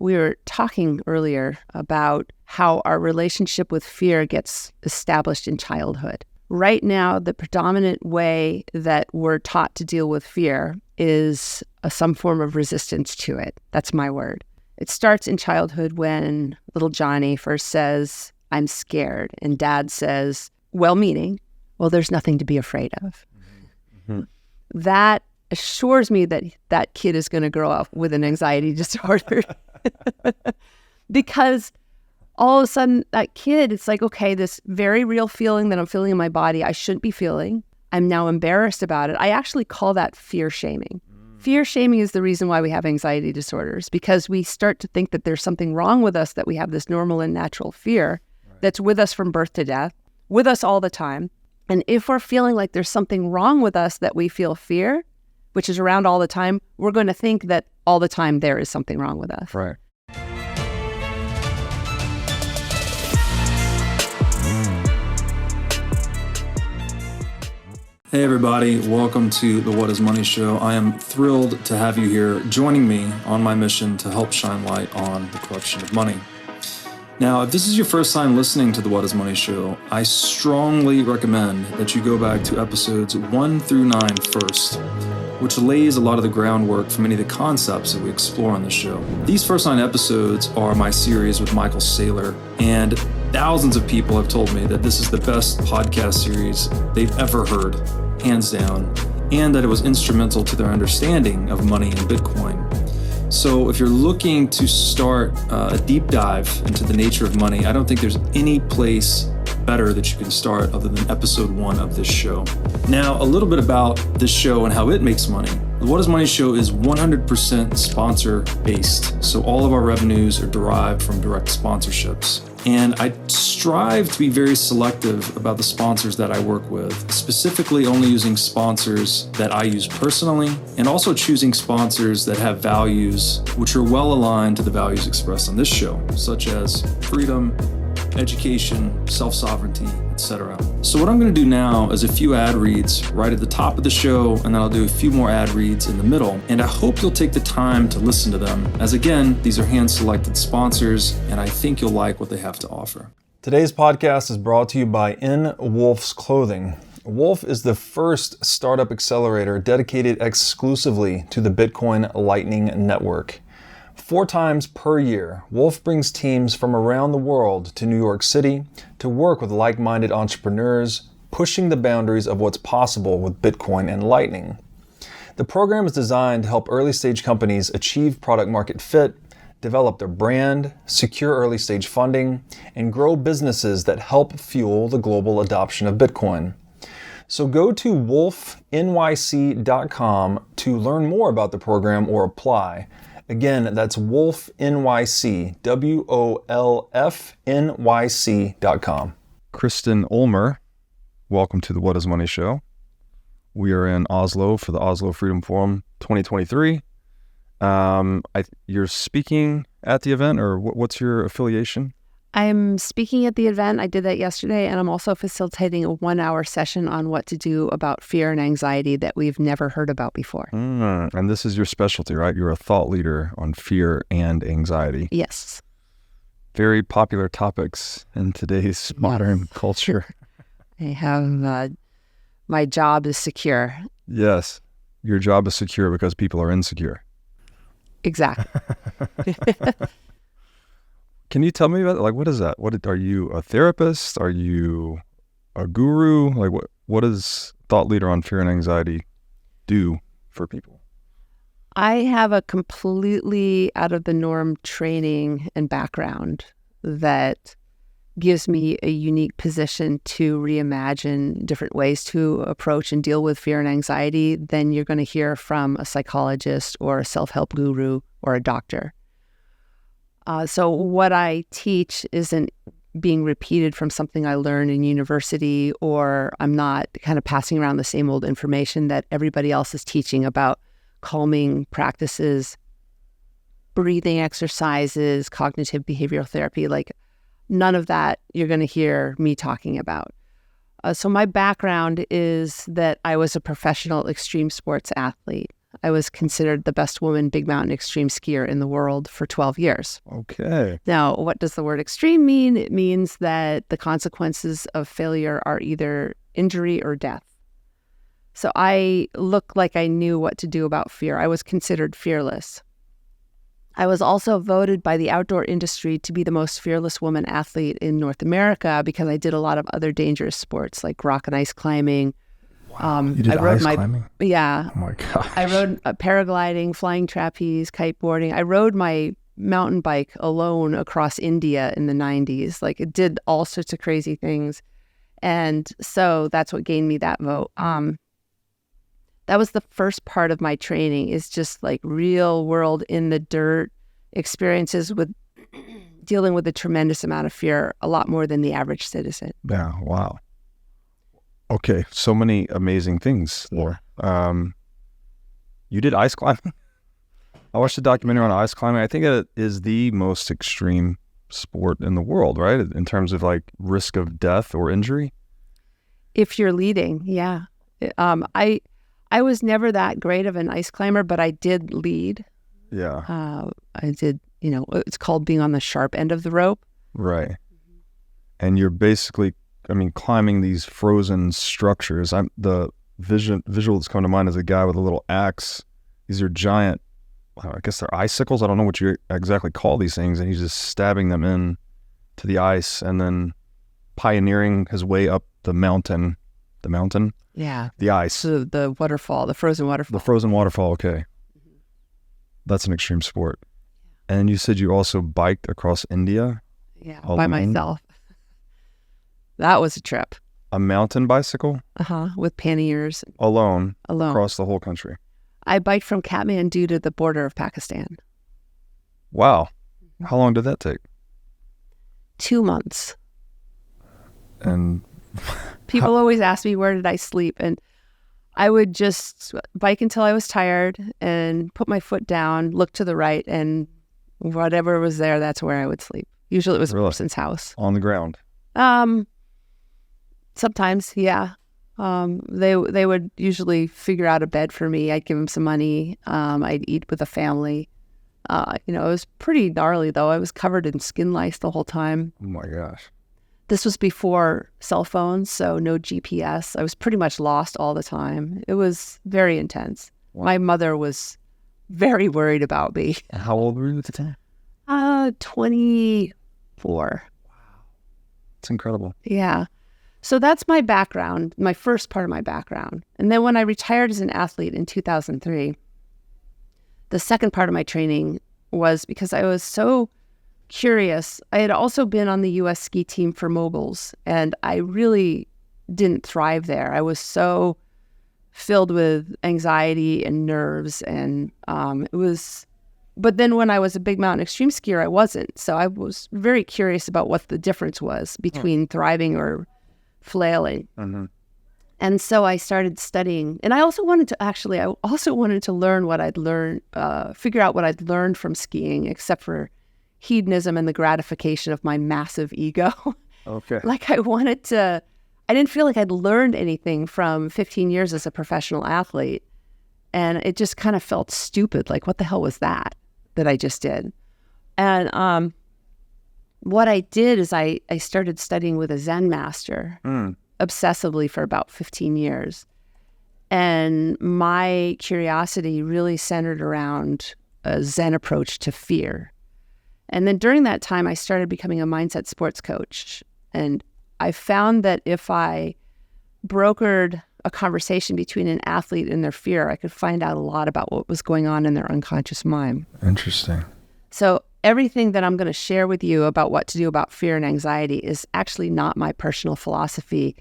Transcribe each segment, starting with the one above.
we were talking earlier about how our relationship with fear gets established in childhood. Right now, the predominant way that we're taught to deal with fear is some form of resistance to it. That's my word. It starts in childhood when little Johnny first says, I'm scared. And dad says, well-meaning, well, there's nothing to be afraid of. Mm-hmm. That assures me that that kid is going to grow up with an anxiety disorder. Because all of a sudden, that kid, it's like, okay, this very real feeling that I'm feeling in my body, I shouldn't be feeling. I'm now embarrassed about it. I actually call that fear shaming. Fear shaming is the reason why we have anxiety disorders, because we start to think that there's something wrong with us, that we have this normal and natural fear that's with us from birth to death, with us all the time. And if we're feeling like there's something wrong with us that we feel fear, which is around all the time, we're going to think that all the time there is something wrong with us. Right. Hey everybody, welcome to the What is Money Show. I am thrilled to have you here joining me on my mission to help shine light on the corruption of money. Now, if this is your first time listening to the What is Money Show, I strongly recommend that you go back to episodes 1 through 9 first, which lays a lot of the groundwork for many of the concepts that we explore on the show. These first 9 episodes are my series with Michael Saylor, and thousands of people have told me that this is the best podcast series they've ever heard, hands down, and that it was instrumental to their understanding of money and Bitcoin. So if you're looking to start a deep dive into the nature of money, I don't think there's any place better that you can start other than episode 1 of this show. Now, a little bit about this show and how it makes money. The What is Money Show is 100% sponsor based. So all of our revenues are derived from direct sponsorships. And I strive to be very selective about the sponsors that I work with, specifically only using sponsors that I use personally, and also choosing sponsors that have values which are well aligned to the values expressed on this show, such as freedom, education, self-sovereignty, etc. So what I'm going to do now is a few ad reads right at the top of the show, and then I'll do a few more ad reads in the middle. And I hope you'll take the time to listen to them, as again, these are hand-selected sponsors, and I think you'll like what they have to offer. Today's podcast is brought to you by In Wolf's Clothing. Wolf is the first startup accelerator dedicated exclusively to the Bitcoin Lightning Network. 4 times per year, Wolf brings teams from around the world to New York City to work with like-minded entrepreneurs, pushing the boundaries of what's possible with Bitcoin and Lightning. The program is designed to help early-stage companies achieve product-market fit, develop their brand, secure early-stage funding, and grow businesses that help fuel the global adoption of Bitcoin. So go to wolfnyc.com to learn more about the program or apply. Again, that's WolfNYC, WOLFNYC.com. Kristen Ulmer, welcome to the What is Money Show. We are in Oslo for the Oslo Freedom Forum 2023. You're speaking at the event, or what's your affiliation? I'm speaking at the event. I did that yesterday, and I'm also facilitating a 1-hour session on what to do about fear and anxiety that we've never heard about before. And this is your specialty, right? You're a thought leader on fear and anxiety. Yes. Very popular topics in today's modern culture. I have, my job is secure. Yes. Your job is secure because people are insecure. Exactly. Can you tell me about, like, what is that? Are you a therapist? Are you a guru? Like, what does thought leader on fear and anxiety do for people? I have a completely out of the norm training and background that gives me a unique position to reimagine different ways to approach and deal with fear and anxiety than you're going to hear from a psychologist or a self-help guru or a doctor. So what I teach isn't being repeated from something I learned in university, or I'm not kind of passing around the same old information that everybody else is teaching about calming practices, breathing exercises, cognitive behavioral therapy. Like, none of that you're going to hear me talking about. So my background is that I was a professional extreme sports athlete. I was considered the best woman big mountain extreme skier in the world for 12 years. Okay. Now, what does the word extreme mean? It means that the consequences of failure are either injury or death. So I looked like I knew what to do about fear. I was considered fearless. I was also voted by the outdoor industry to be the most fearless woman athlete in North America because I did a lot of other dangerous sports like rock and ice climbing. Wow. You did ice climbing? Yeah. Oh my gosh. I rode paragliding, flying trapeze, kiteboarding. I rode my mountain bike alone across India in the 90s. Like, it did all sorts of crazy things. And so that's what gained me that vote. That was the first part of my training, is just like real world in the dirt experiences with dealing with a tremendous amount of fear, a lot more than the average citizen. Yeah. Wow. Okay. So many amazing things, Laura. You did ice climbing. I watched a documentary on ice climbing. I think it is the most extreme sport in the world, right? In terms of like risk of death or injury. If you're leading, yeah. I was never that great of an ice climber, but I did lead. Yeah. I did, it's called being on the sharp end of the rope. Right. And you're basically, climbing these frozen structures. The visual that's come to mind is a guy with a little axe. These are giant, I guess they're icicles. I don't know what you exactly call these things. And he's just stabbing them in to the ice and then pioneering his way up the mountain. The mountain? Yeah. The ice. So the waterfall, the frozen waterfall. The frozen waterfall, okay. That's an extreme sport. And you said you also biked across India? Yeah, by myself. That was a trip. A mountain bicycle? With panniers. Alone. Across the whole country. I biked from Kathmandu to the border of Pakistan. Wow. How long did that take? 2 months. And people always ask me, where did I sleep? And I would just bike until I was tired and put my foot down, look to the right, and whatever was there, that's where I would sleep. Usually it was a person's house. On the ground? Sometimes, yeah. They would usually figure out a bed for me. I'd give them some money. I'd eat with a family. It was pretty gnarly, though. I was covered in skin lice the whole time. Oh, my gosh. This was before cell phones, so no GPS. I was pretty much lost all the time. It was very intense. Wow. My mother was very worried about me. How old were you at the time? 24. Wow. It's incredible. Yeah. So that's my background, my first part of my background. And then when I retired as an athlete in 2003, the second part of my training was because I was so curious. I had also been on the U.S. ski team for moguls, and I really didn't thrive there. I was so filled with anxiety and nerves, and but then when I was a big mountain extreme skier, I wasn't. So I was very curious about what the difference was between thriving or flailing. Mm-hmm. And so I started studying, and I also wanted to learn what I'd learned, figure out what I'd learned from skiing, except for hedonism and the gratification of my massive ego. Okay. I didn't feel like I'd learned anything from 15 years as a professional athlete. And it just kind of felt stupid. Like, what the hell was that I just did? And what I did is I started studying with a Zen master obsessively for about 15 years. And my curiosity really centered around a Zen approach to fear. And then during that time, I started becoming a mindset sports coach. And I found that if I brokered a conversation between an athlete and their fear, I could find out a lot about what was going on in their unconscious mind. Interesting. So everything that I'm going to share with you about what to do about fear and anxiety is actually not my personal philosophy.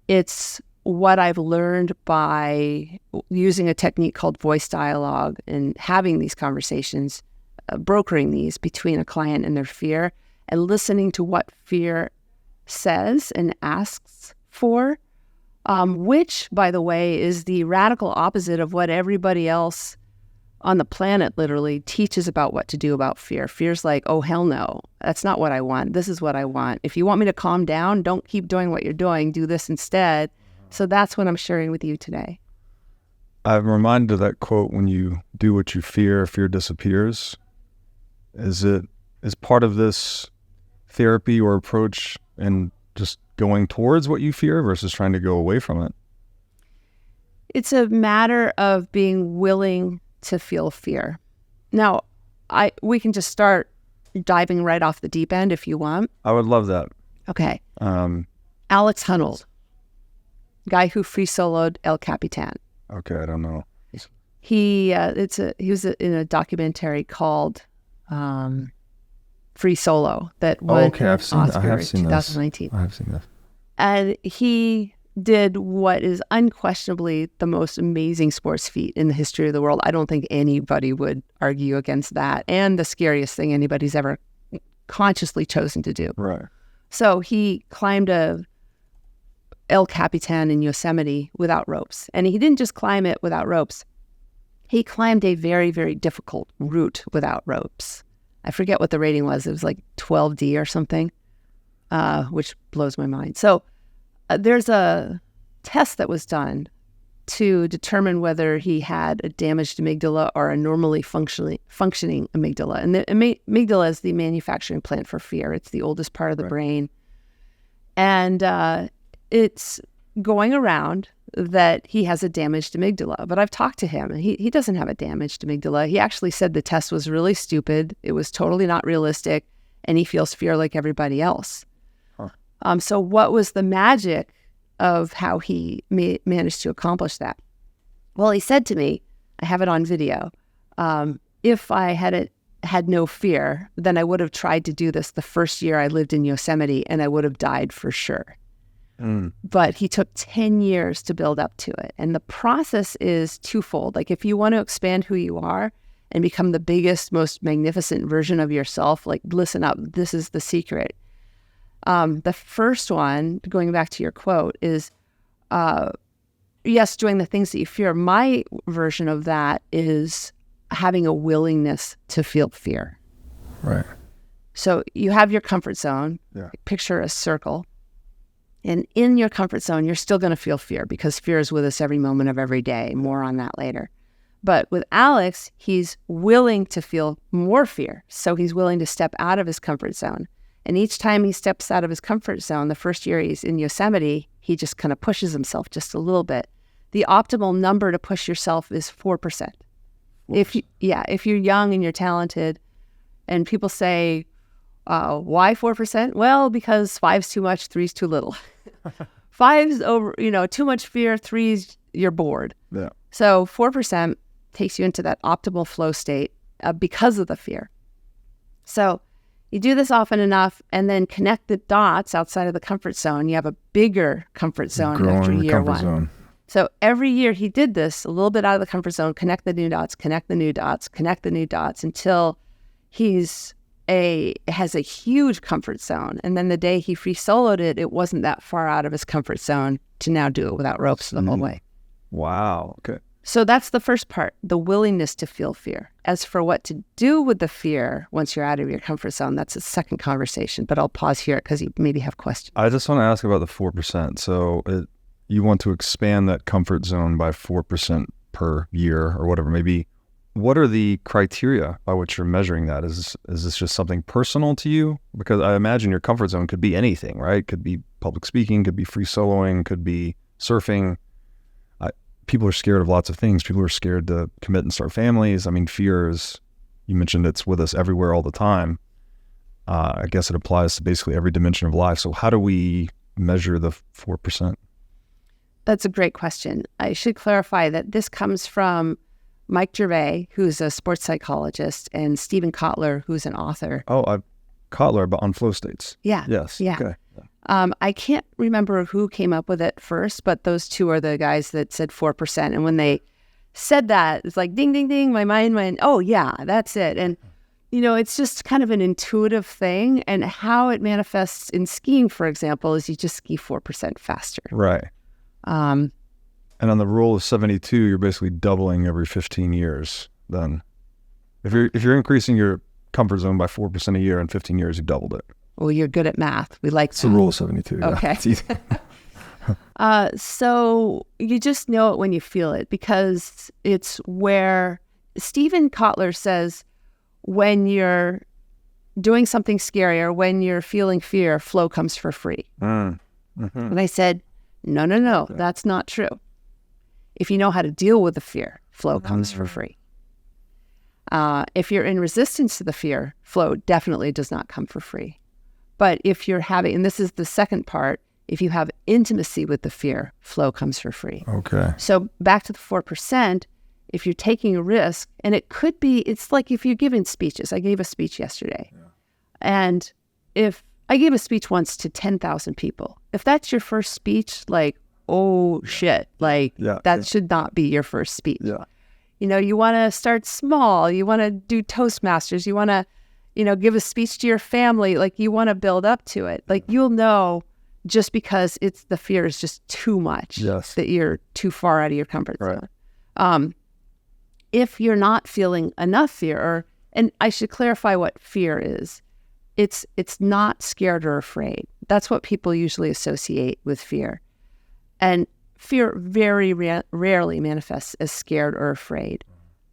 It's what I've learned by using a technique called voice dialogue and having these conversations, brokering these between a client and their fear, and listening to what fear says and asks for, which, by the way, is the radical opposite of what everybody else on the planet literally teaches about what to do about fear. Fear's like, oh, hell no, that's not what I want. This is what I want. If you want me to calm down, don't keep doing what you're doing. Do this instead. So that's what I'm sharing with you today. I'm reminded of that quote, when you do what you fear, fear disappears. Is part of this therapy or approach and just going towards what you fear versus trying to go away from it? It's a matter of being willing to feel fear. Now, we can just start diving right off the deep end if you want. I would love that. Okay. Alex Honnold, guy who free soloed El Capitan. Okay, I don't know. He was in a documentary called Free Solo that won okay, I've seen Oscar I have in seen 2019. this. I have seen this. And he did what is unquestionably the most amazing sports feat in the history of the world. I don't think anybody would argue against that. And the scariest thing anybody's ever consciously chosen to do. Right. So he climbed El Capitan in Yosemite without ropes. And he didn't just climb it without ropes. He climbed a very, very difficult route without ropes. I forget what the rating was. It was like 12D or something, which blows my mind. So there's a test that was done to determine whether he had a damaged amygdala or a normally functioning amygdala. And the amygdala is the manufacturing plant for fear. It's the oldest part of the brain. And it's going around that he has a damaged amygdala. But I've talked to him, and he doesn't have a damaged amygdala. He actually said the test was really stupid. It was totally not realistic, and he feels fear like everybody else. So what was the magic of how he managed to accomplish that? Well, he said to me, I have it on video, if I had no fear, then I would have tried to do this the first year I lived in Yosemite, and I would have died for sure. But he took 10 years to build up to it. And the process is twofold. Like, if you want to expand who you are and become the biggest, most magnificent version of yourself, like, listen up, this is the secret. The first one, going back to your quote, is, yes, doing the things that you fear. My version of that is having a willingness to feel fear. Right. So you have your comfort zone. Yeah. Picture a circle. And in your comfort zone, you're still going to feel fear because fear is with us every moment of every day. More on that later. But with Alex, he's willing to feel more fear. So he's willing to step out of his comfort zone. And each time he steps out of his comfort zone, the first year he's in Yosemite, he just kind of pushes himself just a little bit. The optimal number to push yourself is 4%. If you're young and you're talented, and people say, why 4%? Well, because 5's too much, 3's too little. 5's over, too much fear, 3's you're bored. Yeah. So 4% takes you into that optimal flow state because of the fear. So you do this often enough and then connect the dots outside of the comfort zone. You have a bigger comfort zone after year one. Zone. So every year he did this, a little bit out of the comfort zone, connect the new dots, connect the new dots, connect the new dots until has a huge comfort zone. And then the day he free soloed it, it wasn't that far out of his comfort zone to now do it without ropes the whole way. Wow. Okay. So that's the first part, the willingness to feel fear. As for what to do with the fear once you're out of your comfort zone, that's a second conversation. But I'll pause here because you maybe have questions. I just want to ask about the 4%. So you want to expand that comfort zone by 4% per year or whatever. Maybe what are the criteria by which you're measuring that? Is this just something personal to you? Because I imagine your comfort zone could be anything, right? Could be public speaking, could be free soloing, could be surfing. People are scared of lots of things. People are scared to commit and start families. I mean, fear is, you mentioned it's with us everywhere all the time. I guess it applies to basically every dimension of life. So how do we measure the 4%? That's a great question. I should clarify that this comes from Mike Gervais, who's a sports psychologist, and Stephen Kotler, who's an author. Oh, Kotler, but on flow states. Yeah. Yes. Yeah. Okay. I can't remember who came up with it first, but those two are the guys that said 4%. And when they said that, it's like, ding, ding, ding, my mind went, oh, yeah, that's it. And, it's just kind of an intuitive thing. And how it manifests in skiing, for example, is you just ski 4% faster. Right. And on the rule of 72, you're basically doubling every 15 years then. If you're increasing your comfort zone by 4% a year in 15 years, you've doubled it. Well, you're good at math. We like It's the rule of 72. Okay. Yeah. So you just know it when you feel it, because it's where Stephen Kotler says when you're doing something scary or when you're feeling fear, flow comes for free. And I said, no, that's not true. If you know how to deal with the fear, flow comes for free. If you're in resistance to the fear, flow definitely does not come for free. But if you're having, and this is the second part, if you have intimacy with the fear, flow comes for free. Okay. So back to the 4%, if you're taking a risk, and it could be, it's like if you're giving speeches. I gave a speech yesterday. Yeah. And if I gave a speech once to 10,000 people, if that's your first speech, like, oh shit, like that should not be your first speech. Yeah. You know, you want to start small. You want to do Toastmasters. You want to, give a speech to your family. Like, you want to build up to it. Like, you'll know just because the fear is just too much, that you're too far out of your comfort zone. If you're not feeling enough fear, and I should clarify what fear is. It's not scared or afraid. That's what people usually associate with fear. And fear very rarely manifests as scared or afraid.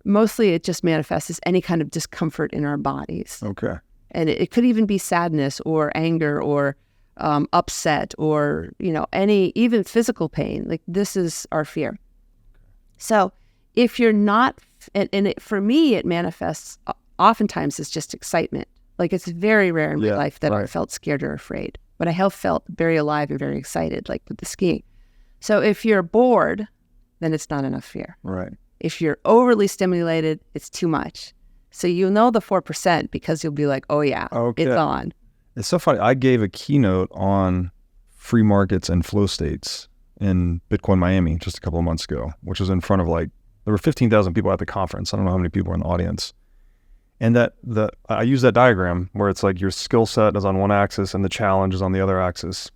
Mostly it just manifests as any kind of discomfort in our bodies. Okay. And it could even be sadness or anger or upset or, any, even physical pain. Like, this is our fear. So if you're not, for me, it manifests oftentimes as just excitement. Like, it's very rare in my life that I felt scared or afraid, but I have felt very alive and very excited, like with the skiing. So if you're bored, then it's not enough fear. Right. If you're overly stimulated, it's too much. So you'll know the 4% because you'll be like, oh yeah, it's on. It's so funny. I gave a keynote on free markets and flow states in Bitcoin Miami just a couple of months ago, which was in front of there were 15,000 people at the conference. I don't know how many people were in the audience. And I use that diagram where it's like your skill set is on one axis and the challenge is on the other axis.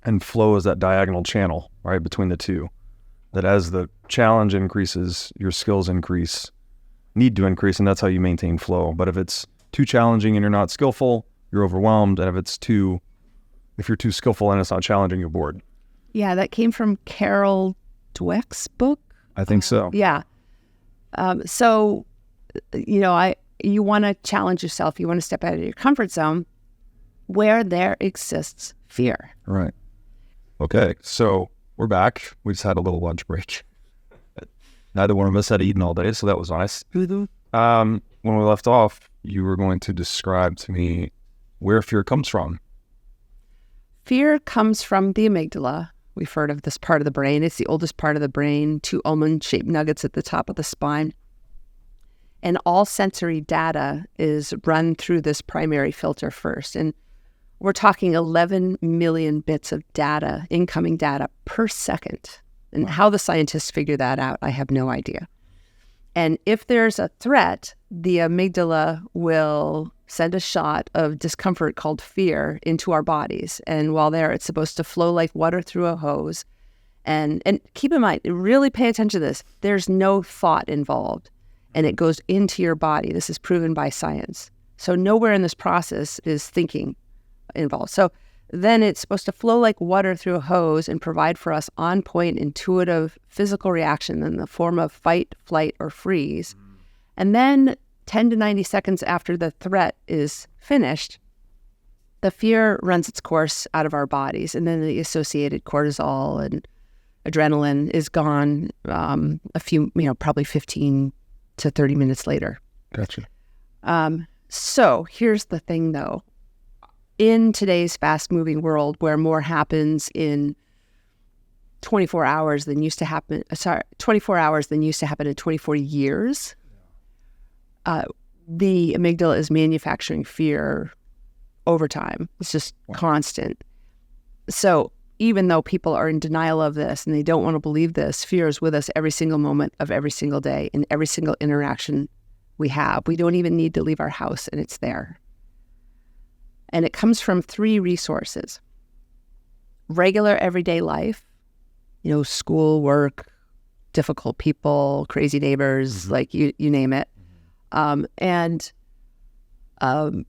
And flow is that diagonal channel, right, between the two. That as the challenge increases, your skills need to increase, and that's how you maintain flow. But if it's too challenging and you're not skillful, you're overwhelmed. And if you're too skillful and it's not challenging, you're bored. Yeah, that came from Carol Dweck's book. I think so. Yeah. You want to challenge yourself. You want to step out of your comfort zone where there exists fear. Right. Okay. So we're back. We just had a little lunch break. Neither one of us had eaten all day, so that was nice. When we left off, you were going to describe to me where fear comes from. Fear comes from the amygdala. We've heard of this part of the brain. It's the oldest part of the brain, 2 almond-shaped nuggets at the top of the spine. And all sensory data is run through this primary filter first. And we're talking 11 million bits of data, incoming data per second. And how the scientists figure that out, I have no idea. And if there's a threat, the amygdala will send a shot of discomfort called fear into our bodies. And while there, it's supposed to flow like water through a hose. And keep in mind, really pay attention to this. There's no thought involved. And it goes into your body. This is proven by science. So nowhere in this process is thinking involved. So then it's supposed to flow like water through a hose and provide for us on-point intuitive physical reaction in the form of fight, flight, or freeze. And then 10 to 90 seconds after the threat is finished, the fear runs its course out of our bodies. And then the associated cortisol and adrenaline is gone probably 15 to 30 minutes later. Gotcha. So here's the thing, though. In today's fast-moving world where more happens in 24 hours than used to happen, 24 hours than used to happen in 24 years, the amygdala is manufacturing fear over time. It's just constant. So even though people are in denial of this and they don't want to believe this, fear is with us every single moment of every single day in every single interaction we have. We don't even need to leave our house and it's there. And it comes from 3 resources. Regular everyday life, school, work, difficult people, crazy neighbors, like you name it.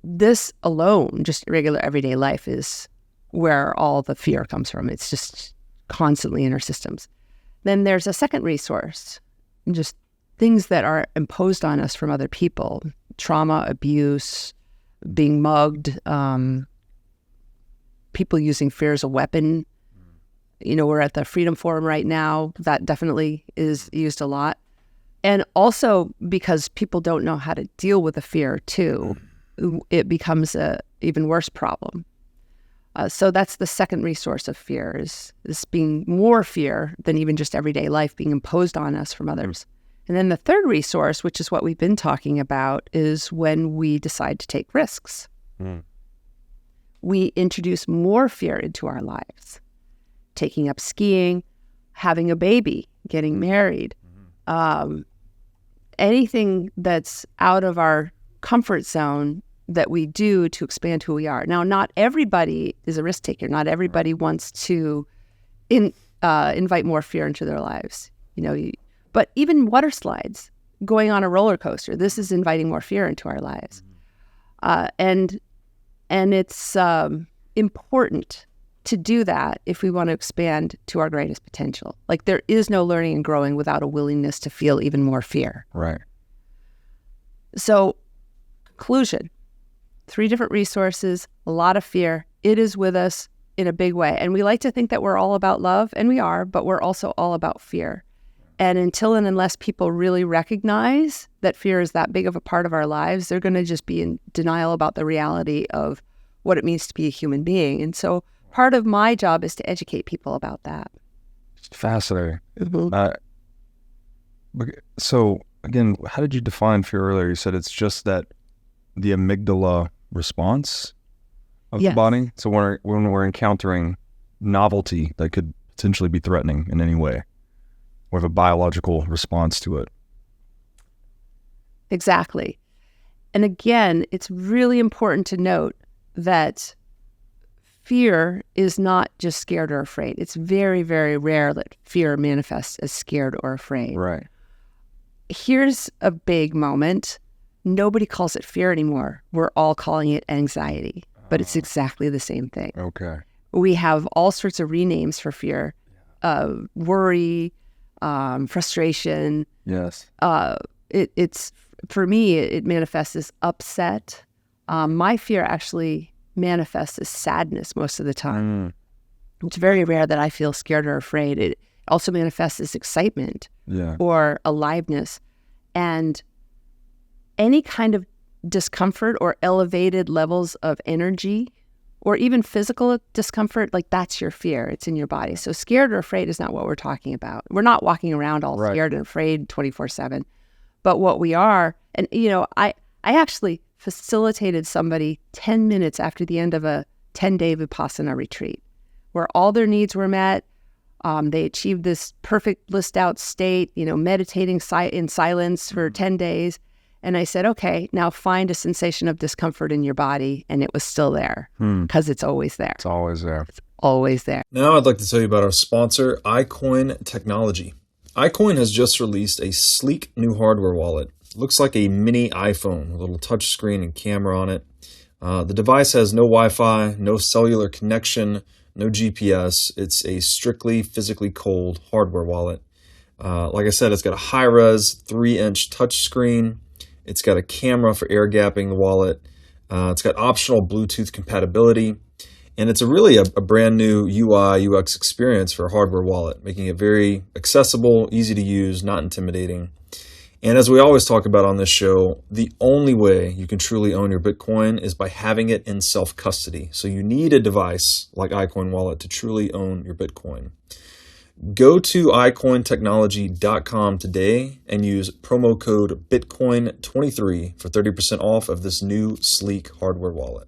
This alone, just regular everyday life, is where all the fear comes from. It's just constantly in our systems. Then there's a second resource, just things that are imposed on us from other people, trauma, abuse, being mugged, people using fear as a weapon. We're at the Freedom Forum right now. That definitely is used a lot. And also because people don't know how to deal with the fear too, it becomes a even worse problem. So that's the second resource of fear, is being more fear than even just everyday life being imposed on us from others. And then the third resource, which is what we've been talking about, is when we decide to take risks. We introduce more fear into our lives. Taking up skiing, having a baby, getting married, anything that's out of our comfort zone that we do to expand who we are. Now, not everybody is a risk taker. Not everybody wants to invite more fear into their lives. But even water slides, going on a roller coaster, this is inviting more fear into our lives. And it's important to do that if we want to expand to our greatest potential. Like, there is no learning and growing without a willingness to feel even more fear. Right. So, conclusion, 3 different resources, a lot of fear. It is with us in a big way. And we like to think that we're all about love, and we are, but we're also all about fear. And until and unless people really recognize that fear is that big of a part of our lives, they're going to just be in denial about the reality of what it means to be a human being. And so part of my job is to educate people about that. It's fascinating. So again, how did you define fear earlier? You said it's just that the amygdala response of the body. So when we're encountering novelty that could potentially be threatening in any way, we have a biological response to it. Exactly. And again, it's really important to note that fear is not just scared or afraid. It's very, very rare that fear manifests as scared or afraid. Right. Here's a big moment. Nobody calls it fear anymore. We're all calling it anxiety, but it's exactly the same thing. Okay. We have all sorts of renames for fear, worry, frustration. Yes. It's for me, it manifests as upset. My fear actually manifests as sadness most of the time. It's very rare that I feel scared or afraid. It also manifests as excitement or aliveness. And any kind of discomfort or elevated levels of energy or even physical discomfort, like, that's your fear. It's in your body. So scared or afraid is not what we're talking about. We're not walking around all scared and afraid 24/7. But what we are, and I actually facilitated somebody 10 minutes after the end of a 10-day Vipassana retreat where all their needs were met. They achieved this perfect blissed out state, meditating in silence for 10 days. And I said, okay, now find a sensation of discomfort in your body. And it was still there because it's always there. It's always there. It's always there. Now I'd like to tell you about our sponsor, iCoin Technology. iCoin has just released a sleek new hardware wallet. It looks like a mini iPhone with a little touch screen and camera on it. The device has no Wi-Fi, no cellular connection, no GPS. It's a strictly physically cold hardware wallet. Like I said, it's got a high-res 3-inch touch screen. It's got a camera for air gapping the wallet. It's got optional Bluetooth compatibility. And it's really a brand new UI, UX experience for a hardware wallet, making it very accessible, easy to use, not intimidating. And as we always talk about on this show, the only way you can truly own your Bitcoin is by having it in self-custody. So you need a device like iCoin Wallet to truly own your Bitcoin. Go to iCointechnology.com today and use promo code Bitcoin23 for 30% off of this new sleek hardware wallet.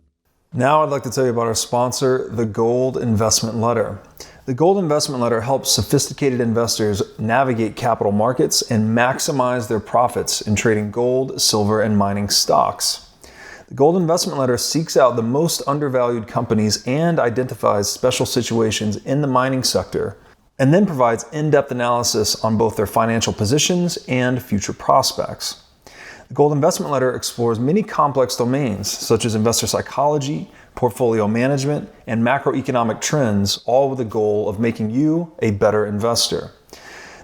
Now I'd like to tell you about our sponsor, the Gold Investment Letter. The Gold Investment Letter helps sophisticated investors navigate capital markets and maximize their profits in trading gold, silver, and mining stocks. The Gold Investment Letter seeks out the most undervalued companies and identifies special situations in the mining sector, and then provides in-depth analysis on both their financial positions and future prospects. The Gold Investment Letter explores many complex domains such as investor psychology, portfolio management, and macroeconomic trends, all with the goal of making you a better investor.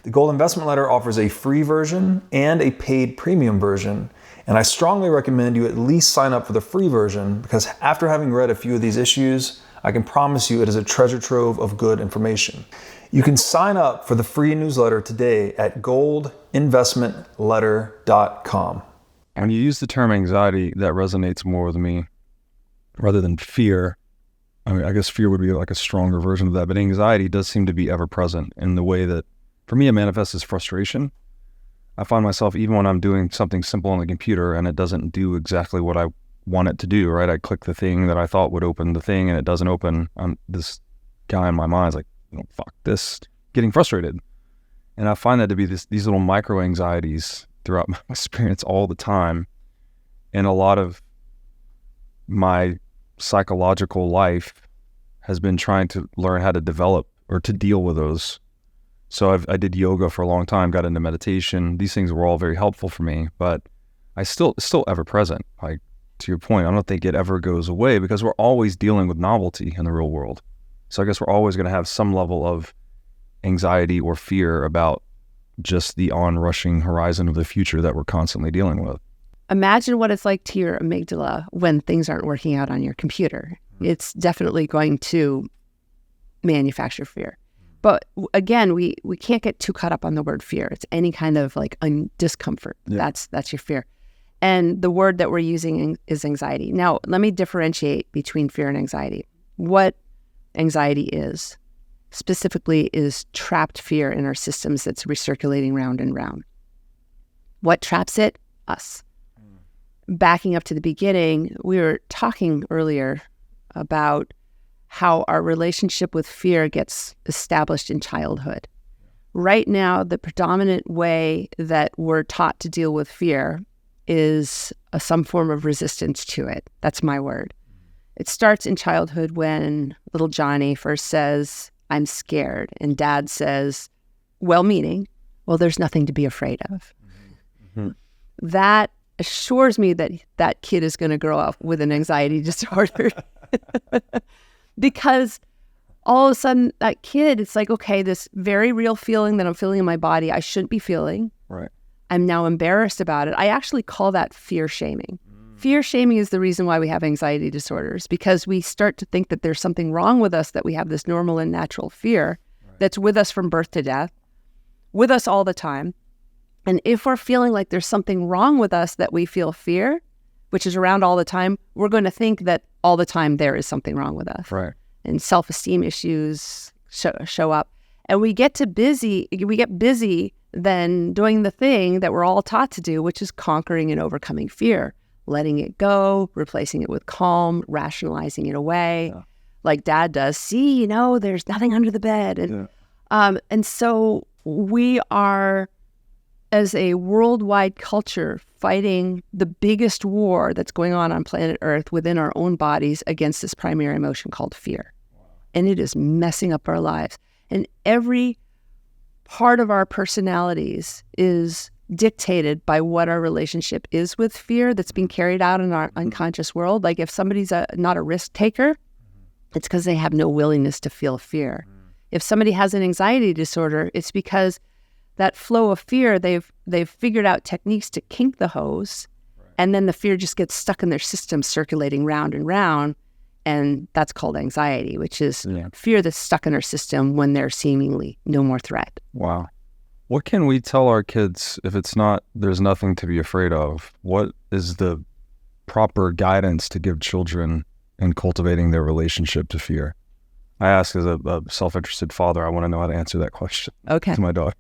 The Gold Investment Letter offers a free version and a paid premium version, and I strongly recommend you at least sign up for the free version because after having read a few of these issues, I can promise you it is a treasure trove of good information. You can sign up for the free newsletter today at goldinvestmentletter.com. When you use the term anxiety, that resonates more with me rather than fear. I mean, I guess fear would be like a stronger version of that, but anxiety does seem to be ever present in the way that, for me, it manifests as frustration. I find myself, even when I'm doing something simple on the computer and it doesn't do exactly what I want it to do, right? I click the thing that I thought would open the thing and it doesn't open. This guy in my mind is like, fuck this, getting frustrated. And I find that to be these little micro anxieties throughout my experience all the time. And a lot of my psychological life has been trying to learn how to develop or to deal with those. So I did yoga for a long time, got into meditation. These things were all very helpful for me, but it's still ever present. Like, to your point, I don't think it ever goes away because we're always dealing with novelty in the real world. So I guess we're always going to have some level of anxiety or fear about just the onrushing horizon of the future that we're constantly dealing with. Imagine what it's like to your amygdala when things aren't working out on your computer. It's definitely going to manufacture fear. But again, we can't get too caught up on the word fear. It's any kind of like discomfort. Yeah. That's your fear. And the word that we're using is anxiety. Now, let me differentiate between fear and anxiety. What anxiety is, specifically, is trapped fear in our systems that's recirculating round and round. What traps it? Us. Backing up to the beginning, we were talking earlier about how our relationship with fear gets established in childhood. Right now, the predominant way that we're taught to deal with fear is some form of resistance to it. That's my word. It starts in childhood when little Johnny first says, "I'm scared," and dad says, well-meaning, "Well, there's nothing to be afraid of." Mm-hmm. That assures me that that kid is going to grow up with an anxiety disorder. Because all of a sudden, that kid, it's like, okay, this very real feeling that I'm feeling in my body, I shouldn't be feeling. Right. I'm now embarrassed about it. I actually call that fear shaming. Fear shaming is the reason why we have anxiety disorders, because we start to think that there's something wrong with us, that we have this normal and natural fear that's with us from birth to death, with us all the time. And if we're feeling like there's something wrong with us that we feel fear, which is around all the time, we're going to think that all the time there is something wrong with us. Right. And self-esteem issues show up. And we get busy then doing the thing that we're all taught to do, which is conquering and overcoming fear, letting it go, replacing it with calm, rationalizing it away, like dad does. See, there's nothing under the bed. And so we are, as a worldwide culture, fighting the biggest war that's going on planet Earth within our own bodies against this primary emotion called fear. Wow. And it is messing up our lives. And every part of our personalities is dictated by what our relationship is with fear that's being carried out in our unconscious world. Like if somebody's not a risk taker, it's because they have no willingness to feel fear. If somebody has an anxiety disorder, it's because that flow of fear, they've figured out techniques to kink the hose, and then the fear just gets stuck in their system, circulating round and round, and that's called anxiety, which is fear that's stuck in our system when there's seemingly no more threat. Wow. What can we tell our kids if it's not, there's nothing to be afraid of? What is the proper guidance to give children in cultivating their relationship to fear? I ask as a self-interested father, I want to know how to answer that question to my daughter.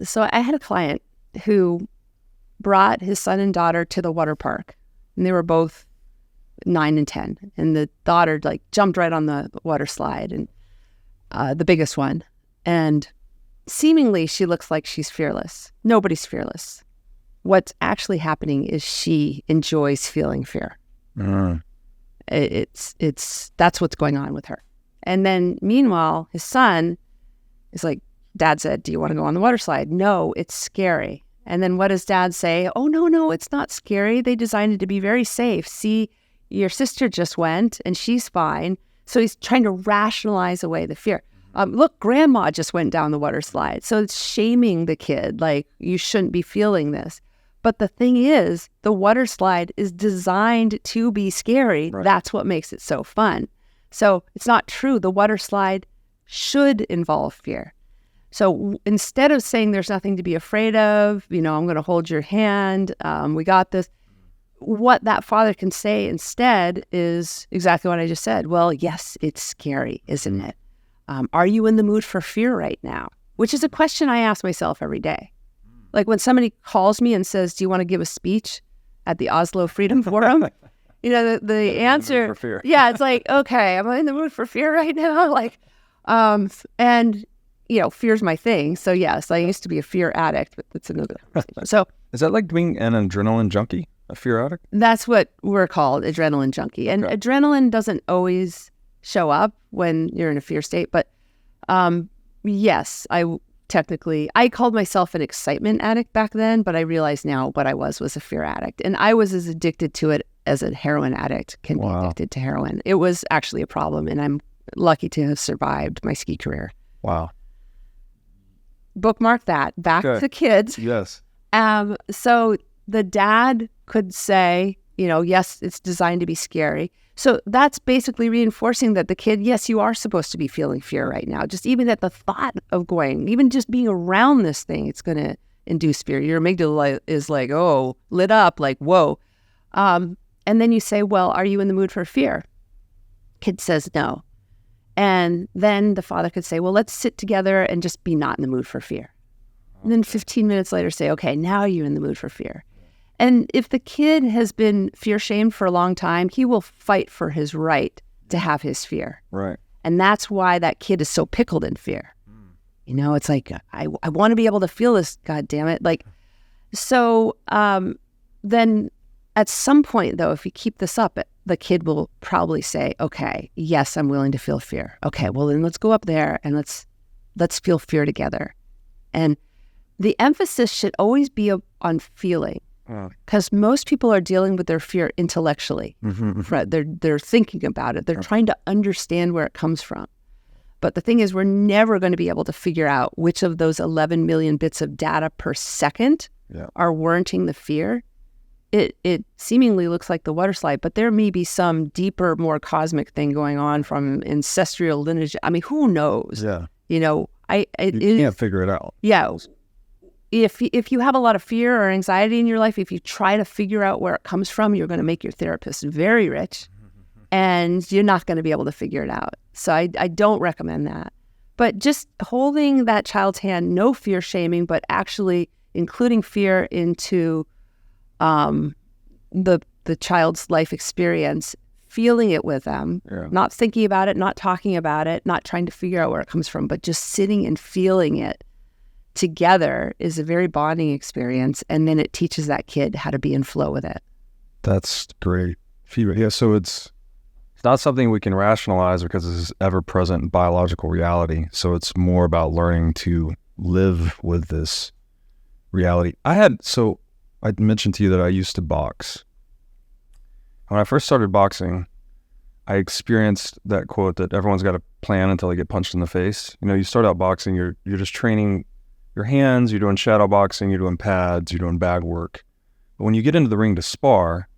So I had a client who brought his son and daughter to the water park, and they were both 9 and 10. And the daughter jumped right on the water slide, and the biggest one. And seemingly she looks like she's fearless. Nobody's fearless. What's actually happening is she enjoys feeling fear. That's what's going on with her. And then meanwhile, his son is like, Dad said, "Do you want to go on the water slide?" "No, it's scary." And then what does dad say? Oh, no, it's not scary. They designed it to be very safe. See, your sister just went and she's fine. So he's trying to rationalize away the fear. Look, grandma just went down the water slide. So it's shaming the kid, like, you shouldn't be feeling this. But the thing is, the water slide is designed to be scary. Right. That's what makes it so fun. So it's not true. The water slide should involve fear. So instead of saying there's nothing to be afraid of, I'm going to hold your hand, we got this, what that father can say instead is exactly what I just said. Well, yes, it's scary, isn't it? Are you in the mood for fear right now? Which is a question I ask myself every day. Like when somebody calls me and says, do you want to give a speech at the Oslo Freedom Forum? The answer, for fear. Yeah, it's like, okay, am I in the mood for fear right now? Like, and fear's my thing. So yes, I used to be a fear addict, but that's another conversation. So is that like being an adrenaline junkie, a fear addict? That's what we're called, adrenaline junkie. And adrenaline doesn't always show up when you're in a fear state. But yes, I called myself an excitement addict back then, but I realize now what I was a fear addict. And I was as addicted to it as a heroin addict can be addicted to heroin. It was actually a problem, and I'm lucky to have survived my ski career. Wow. Bookmark that. Back to kids. Yes. So the dad could say, yes, it's designed to be scary. So that's basically reinforcing that the kid, yes, you are supposed to be feeling fear right now. Just even at the thought of going, even just being around this thing, it's going to induce fear. Your amygdala is like, oh, lit up, like, whoa. And then you say, well, are you in the mood for fear? Kid says no. And then the father could say, well, let's sit together and just be not in the mood for fear. And then 15 minutes later say, okay, now you're in the mood for fear. And if the kid has been fear-shamed for a long time, he will fight for his right to have his fear. Right. And that's why that kid is so pickled in fear. It's like, I want to be able to feel this, God damn it. Like, so then at some point, though, if you keep this up, the kid will probably say, okay, yes, I'm willing to feel fear. Okay, well, then let's go up there and let's feel fear together. And the emphasis should always be on feeling. Because most people are dealing with their fear intellectually. Right? They're thinking about it. They're trying to understand where it comes from. But the thing is, we're never going to be able to figure out which of those 11 million bits of data per second are warranting the fear. It seemingly looks like the water slide, but there may be some deeper, more cosmic thing going on from ancestral lineage. I mean, who knows? Yeah. You can't figure it out. Yeah. If you have a lot of fear or anxiety in your life, if you try to figure out where it comes from, you're going to make your therapist very rich, and you're not going to be able to figure it out. So I don't recommend that. But just holding that child's hand, no fear shaming, but actually including fear into the child's life experience, feeling it with them, not thinking about it, not talking about it, not trying to figure out where it comes from, but just sitting and feeling it together is a very bonding experience. And then it teaches that kid how to be in flow with it. That's great feedback. Yeah, so it's not something we can rationalize because it's ever-present biological reality. So it's more about learning to live with this reality. I mentioned to you that I used to box. When I first started boxing, I experienced that quote that everyone's got a plan until they get punched in the face. You start out boxing, you're just training your hands, you're doing shadow boxing, you're doing pads, you're doing bag work. But when you get into the ring to spar,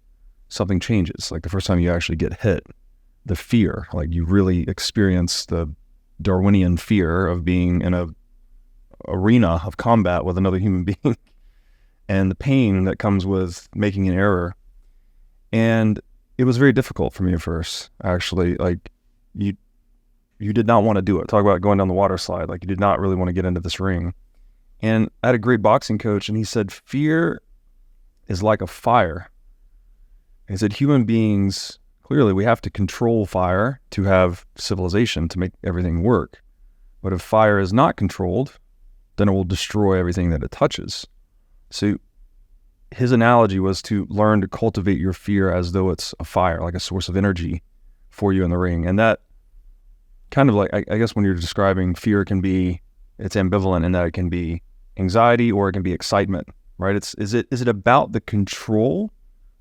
something changes. Like the first time you actually get hit, the fear, like you really experience the Darwinian fear of being in a arena of combat with another human being and the pain that comes with making an error. And it was very difficult for me at first, actually. Like you did not want to do it. Talk about going down the water slide. Like you did not really want to get into this ring. And I had a great boxing coach, and he said, fear is like a fire. He said, human beings, clearly we have to control fire to have civilization, to make everything work. But if fire is not controlled, then it will destroy everything that it touches. So his analogy was to learn to cultivate your fear as though it's a fire, like a source of energy for you in the ring. And that kind of like, I guess when you're describing fear, it's ambivalent in that it can be anxiety or it can be excitement. right? Is it about the control,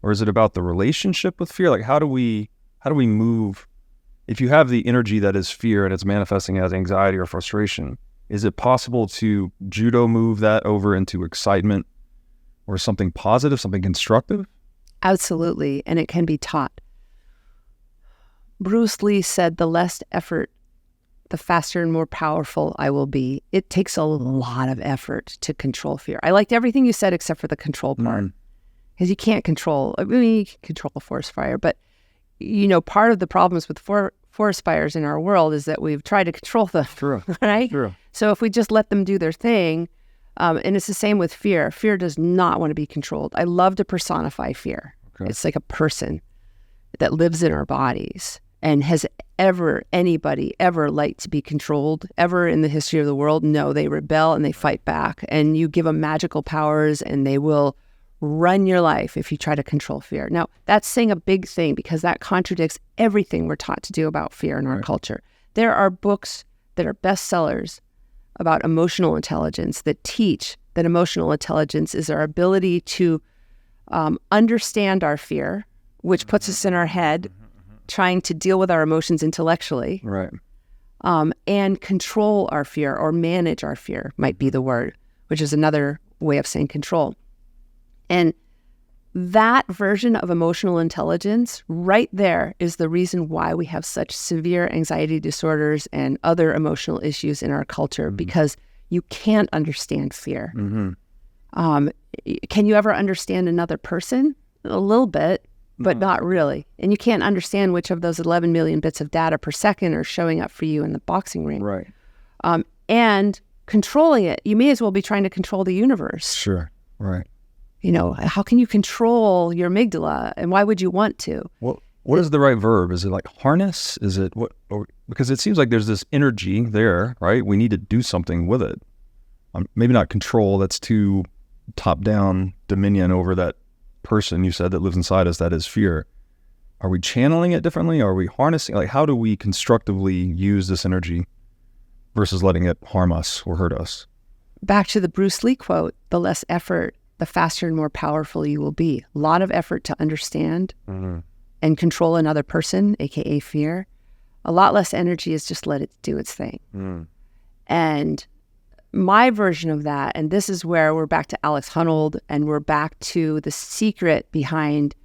or is it about the relationship with fear? Like how do we move, if you have the energy that is fear and it's manifesting as anxiety or frustration, is it possible to judo move that over into excitement or something positive, something constructive? Absolutely. And it can be taught. Bruce Lee said, the less effort, the faster and more powerful I will be. It takes a lot of effort to control fear. I liked everything you said except for the control part. Because you can't control, I mean, you can control a forest fire, but part of the problems with forest fires in our world is that we've tried to control them. True. Right? True. So if we just let them do their thing, and it's the same with fear. Fear does not want to be controlled. I love to personify fear. Okay. It's like a person that lives in our bodies. And has anybody ever liked to be controlled ever in the history of the world? No, they rebel and they fight back. And you give them magical powers and they will run your life if you try to control fear. Now, that's saying a big thing because that contradicts everything we're taught to do about fear in our culture. There are books that are bestsellers about emotional intelligence that teach that emotional intelligence is our ability to understand our fear, which puts us in our head, trying to deal with our emotions intellectually. Right. And control our fear or manage our fear might be the word, which is another way of saying control. And that version of emotional intelligence right there is the reason why we have such severe anxiety disorders and other emotional issues in our culture, because you can't understand fear. Can you ever understand another person? A little bit, but not really. And you can't understand which of those 11 million bits of data per second are showing up for you in the boxing ring. Right. And controlling it, you may as well be trying to control the universe. Sure. Right. How can you control your amygdala, and why would you want to? What is the right verb? Is it like harness? Is it what? Because it seems like there's this energy there, right? We need to do something with it. Maybe not control. That's too top-down dominion over that person you said that lives inside us. That is fear. Are we channeling it differently? Are we harnessing? Like, how do we constructively use this energy versus letting it harm us or hurt us? Back to the Bruce Lee quote: "The less effort, the faster and more powerful you will be." A lot of effort to understand and control another person, aka fear. A lot less energy is just let it do its thing. And my version of that, and this is where we're back to Alex Honnold, and we're back to the secret behind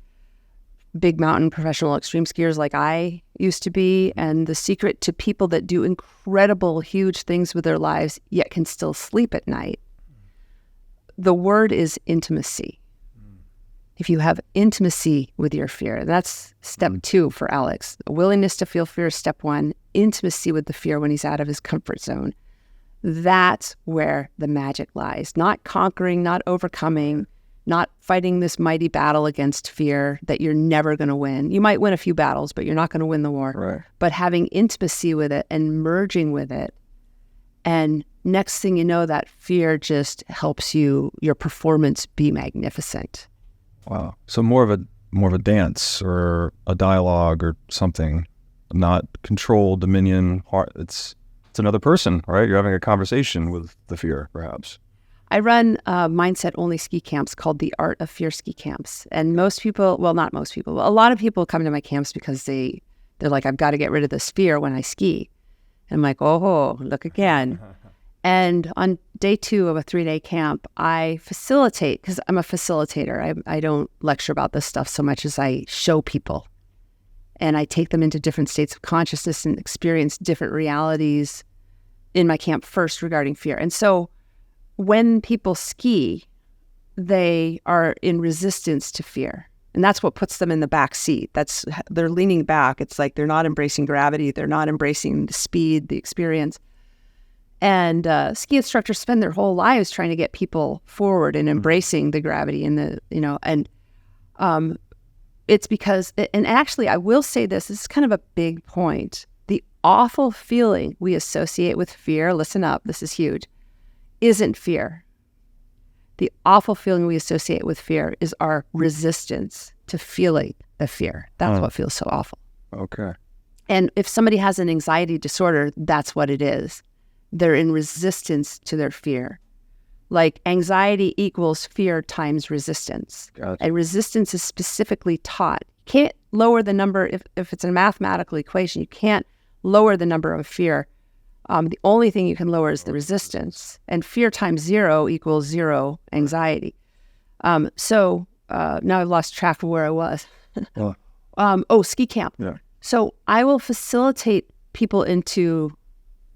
big mountain professional extreme skiers like I used to be, and the secret to people that do incredible, huge things with their lives, yet can still sleep at night. The word is intimacy. If you have intimacy with your fear, that's step 2 for Alex. A willingness to feel fear is step 1. Intimacy with the fear when he's out of his comfort zone. That's where the magic lies. Not conquering, not overcoming, not fighting this mighty battle against fear that you're never going to win. You might win a few battles, but you're not going to win the war. Right. But having intimacy with it and merging with it, and next thing you know, that fear just helps your performance be magnificent. Wow. So more of a dance or a dialogue or something, not control, dominion. It's another person, right? You're having a conversation with the fear, perhaps. I run mindset-only ski camps called the Art of Fear ski camps. And most people, well, not most people, but a lot of people come to my camps because they're like, I've got to get rid of this fear when I ski. And I'm like, oh, look again. And on day 2 of a 3-day camp, I facilitate, because I'm a facilitator. I don't lecture about this stuff so much as I show people. And I take them into different states of consciousness and experience different realities in my camp first regarding fear. And so when people ski, they are in resistance to fear. And that's what puts them in the back seat. They're leaning back. It's like they're not embracing gravity. They're not embracing the speed, the experience. And ski instructors spend their whole lives trying to get people forward and embracing the gravity and it's because, and actually I will say this is kind of a big point. The awful feeling we associate with fear, listen up, this is huge, isn't fear. The awful feeling we associate with fear is our resistance to feeling the fear. That's what feels so awful. Okay. And if somebody has an anxiety disorder, that's what it is. They're in resistance to their fear. Like anxiety equals fear times resistance. Gotcha. And resistance is specifically taught. You can't lower the number, if it's a mathematical equation, you can't lower the number of fear. The only thing you can lower is the resistance. And fear times 0 equals 0 anxiety. So now I've lost track of where I was. Ski camp. Yeah. So I will facilitate people into,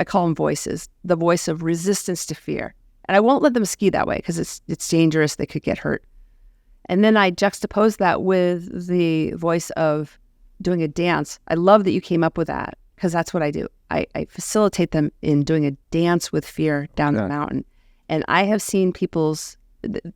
I call them voices, the voice of resistance to fear. And I won't let them ski that way because it's dangerous. They could get hurt. And then I juxtapose that with the voice of doing a dance. I love that you came up with that because that's what I do. I facilitate them in doing a dance with fear down the mountain. And I have seen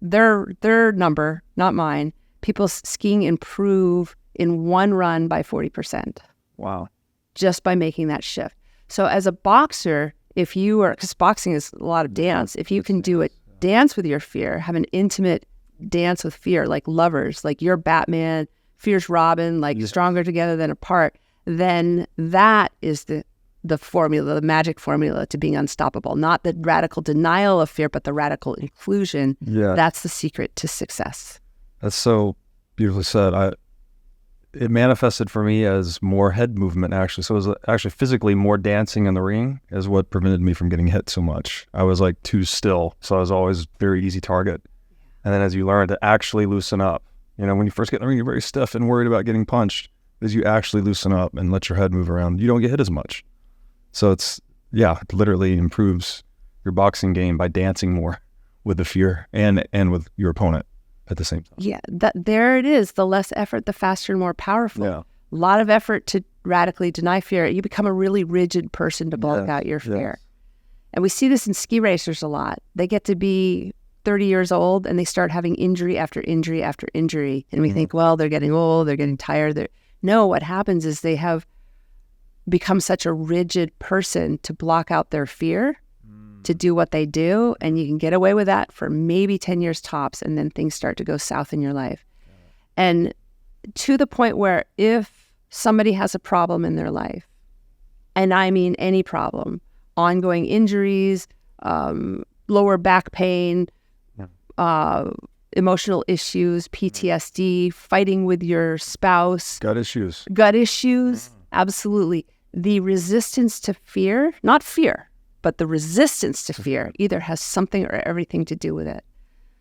their number, not mine, people's skiing improve in one run by 40%. Wow. Just by making that shift. So as a boxer, if you are, because boxing is a lot of dance, if you can do a dance with your fear, have an intimate dance with fear, like lovers, like you're Batman, fear's Robin, like stronger together than apart, then that is the formula, the magic formula to being unstoppable. Not the radical denial of fear, but the radical inclusion. Yeah. That's the secret to success. That's so beautifully said. It manifested for me as more head movement, actually. So it was actually physically more dancing in the ring is what prevented me from getting hit so much. I was like too still, so I was always very easy target. And then as you learn to actually loosen up, when you first get in the ring, you're very stiff and worried about getting punched. As you actually loosen up and let your head move around, you don't get hit as much. So it literally improves your boxing game by dancing more with the fear and with your opponent at the same time. Yeah, there it is. The less effort, the faster and more powerful. Yeah. A lot of effort to radically deny fear. You become a really rigid person to block out your fear. And we see this in ski racers a lot. They get to be 30 years old and they start having injury after injury after injury. And we think, well, they're getting old, they're getting tired. No, what happens is they have become such a rigid person to block out their fear, to do what they do, and you can get away with that for maybe 10 years tops, and then things start to go south in your life. And to the point where if somebody has a problem in their life, and I mean any problem, ongoing injuries, lower back pain, emotional issues, PTSD, fighting with your spouse. Gut issues, absolutely. The resistance to fear, not fear, but the resistance to fear either has something or everything to do with it.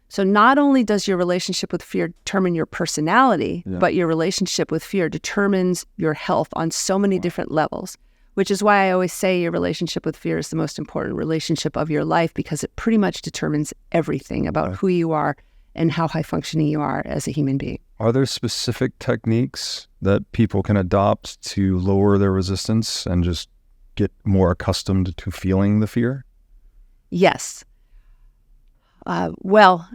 So not only does your relationship with fear determine your personality, but your relationship with fear determines your health on so many different levels, which is why I always say your relationship with fear is the most important relationship of your life because it pretty much determines everything about who you are and how high functioning you are as a human being. Are there specific techniques that people can adopt to lower their resistance and just get more accustomed to feeling the fear? Yes. Well,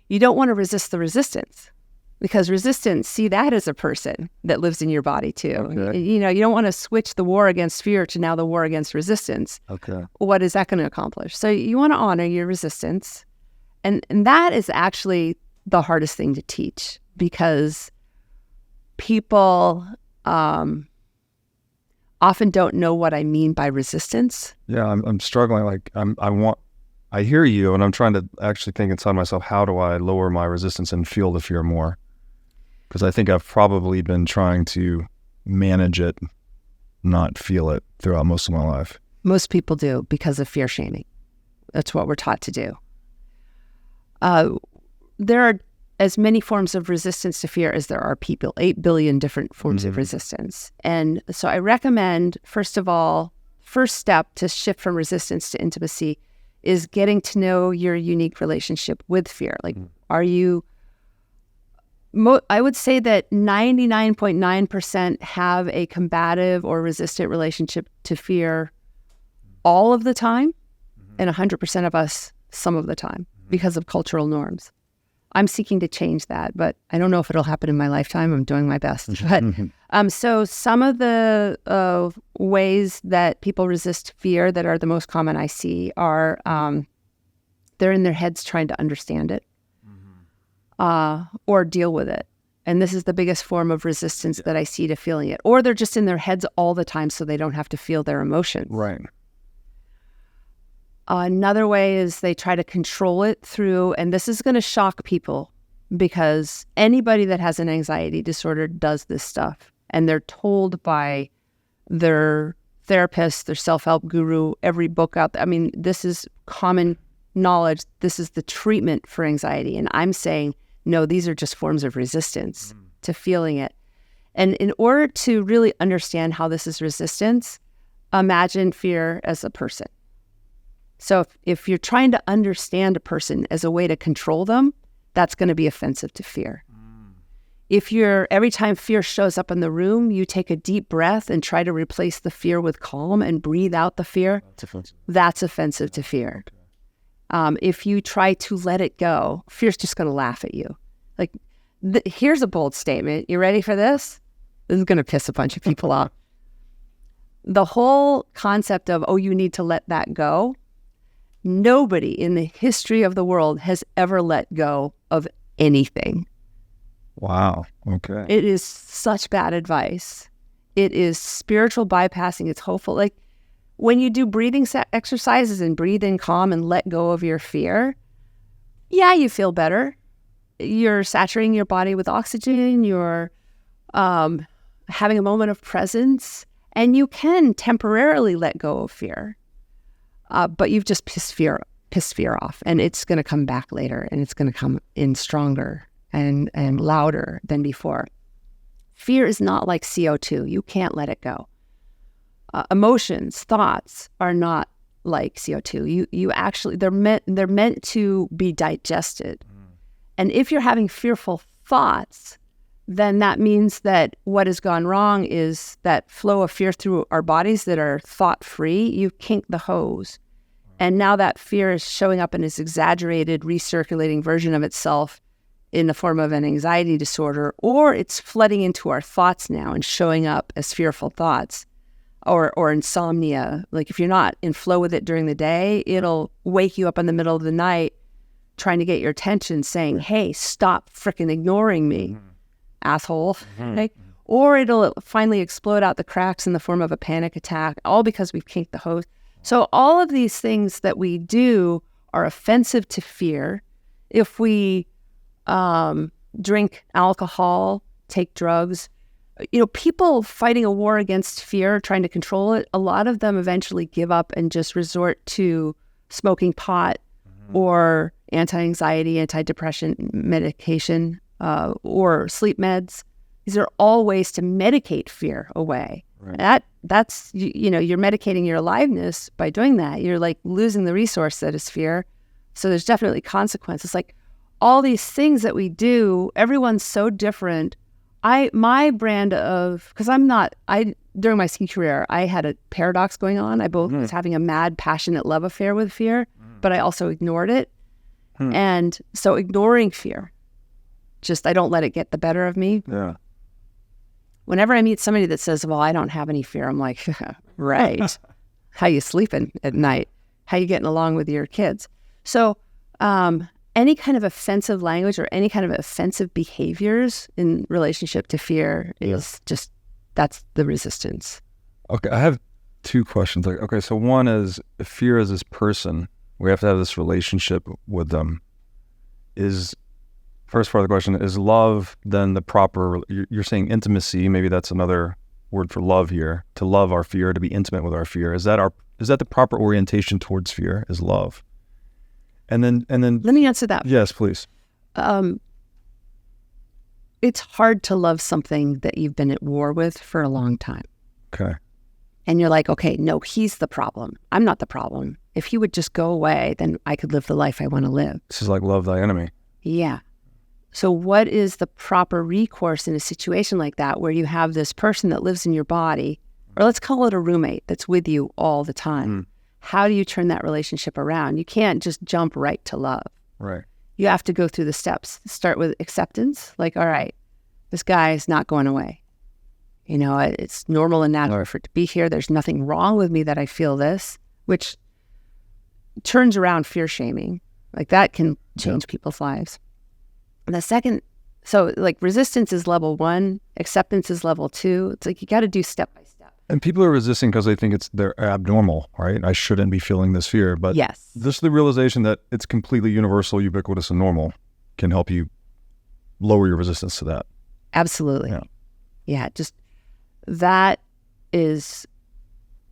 you don't want to resist the resistance because resistance, see that as a person that lives in your body too. Okay. You don't want to switch the war against fear to now the war against resistance. Okay. What is that going to accomplish? So you want to honor your resistance. And that is actually the hardest thing to teach because people often don't know what I mean by resistance. Yeah, I'm struggling. Like I hear you, and I'm trying to actually think inside myself, how do I lower my resistance and feel the fear more? Because I think I've probably been trying to manage it, not feel it throughout most of my life. Most people do because of fear shaming. That's what we're taught to do. There are as many forms of resistance to fear as there are people, 8 billion different forms of resistance. And so I recommend, first of all, first step to shift from resistance to intimacy is getting to know your unique relationship with fear. Like, are you, I would say that 99.9% have a combative or resistant relationship to fear all of the time, and 100% of us some of the time because of cultural norms. I'm seeking to change that, but I don't know if it'll happen in my lifetime. I'm doing my best. But so some of the ways that people resist fear that are the most common I see are they're in their heads trying to understand it or deal with it. And this is the biggest form of resistance that I see to feeling it. Or they're just in their heads all the time so they don't have to feel their emotions. Right. Another way is they try to control it through, and this is going to shock people because anybody that has an anxiety disorder does this stuff, and they're told by their therapist, their self-help guru, every book out there. I mean, this is common knowledge. This is the treatment for anxiety. And I'm saying, no, these are just forms of resistance to feeling it. And in order to really understand how this is resistance, imagine fear as a person. So if you're trying to understand a person as a way to control them, that's going to be offensive to fear. If every time fear shows up in the room, you take a deep breath and try to replace the fear with calm and breathe out the fear, that's offensive to fear. If you try to let it go, fear's just going to laugh at you. Like, here's a bold statement. You ready for this? This is going to piss a bunch of people off. The whole concept of, oh, you need to let that go. Nobody in the history of the world has ever let go of anything. Wow. Okay. It is such bad advice. It is spiritual bypassing. It's hopeful. Like when you do breathing exercises and breathe in calm and let go of your fear, yeah, you feel better. You're saturating your body with oxygen. You're having a moment of presence, and you can temporarily let go of fear. But you've just pissed fear off, and it's going to come back later, and it's going to come in stronger and louder than before. Fear is not like CO2. You can't let it go. Emotions, thoughts are not like CO2. You actually, they're meant to be digested. And if you're having fearful thoughts, then that means that what has gone wrong is that flow of fear through our bodies that are thought-free. You've kinked the hose. And now that fear is showing up in this exaggerated, recirculating version of itself in the form of an anxiety disorder, or it's flooding into our thoughts now and showing up as fearful thoughts or insomnia. Like if you're not in flow with it during the day, it'll wake you up in the middle of the night trying to get your attention saying, hey, stop frickin' ignoring me, asshole. Okay? Or it'll finally explode out the cracks in the form of a panic attack, all because we've kinked the hose. So all of these things that we do are offensive to fear. If we drink alcohol, take drugs, people fighting a war against fear, trying to control it, a lot of them eventually give up and just resort to smoking pot or anti-anxiety, anti-depression medication, or sleep meds. These are all ways to medicate fear away. Right. That's you're medicating your aliveness by doing that. You're like losing the resource that is fear. So there's definitely consequences. Like all these things that we do, everyone's so different. My brand of, because during my ski career, I had a paradox going on. I both was having a mad, passionate love affair with fear, but I also ignored it. And so ignoring fear, I don't let it get the better of me. Yeah. Whenever I meet somebody that says, well, I don't have any fear, I'm like, right. How you sleeping at night? How you getting along with your kids? So any kind of offensive language or any kind of offensive behaviors in relationship to fear is that's the resistance. Okay, I have two questions. Okay, so one is, if fear is this person, we have to have this relationship with them. First part of the question, is love then the proper, you're saying intimacy, maybe that's another word for love here, to love our fear, to be intimate with our fear. Is that the proper orientation towards fear, is love? And then let me answer that. Yes, please. It's hard to love something that you've been at war with for a long time. Okay. And you're like, okay, no, he's the problem. I'm not the problem. If he would just go away, then I could live the life I want to live. This is like love thy enemy. Yeah. So what is the proper recourse in a situation like that where you have this person that lives in your body, or let's call it a roommate that's with you all the time? How do you turn that relationship around? You can't just jump right to love. Right. You have to go through the steps. Start with acceptance. Like, all right, this guy is not going away. It's normal and natural for it to be here. There's nothing wrong with me that I feel this, which turns around fear shaming. Like that can change people's lives. And the second, so like resistance is level 1, acceptance is level 2. It's like you got to do step by step. And people are resisting because they think they're abnormal, right? I shouldn't be feeling this fear. But Yes. just the realization that it's completely universal, ubiquitous, and normal can help you lower your resistance to that. Absolutely. Yeah. Yeah, just that is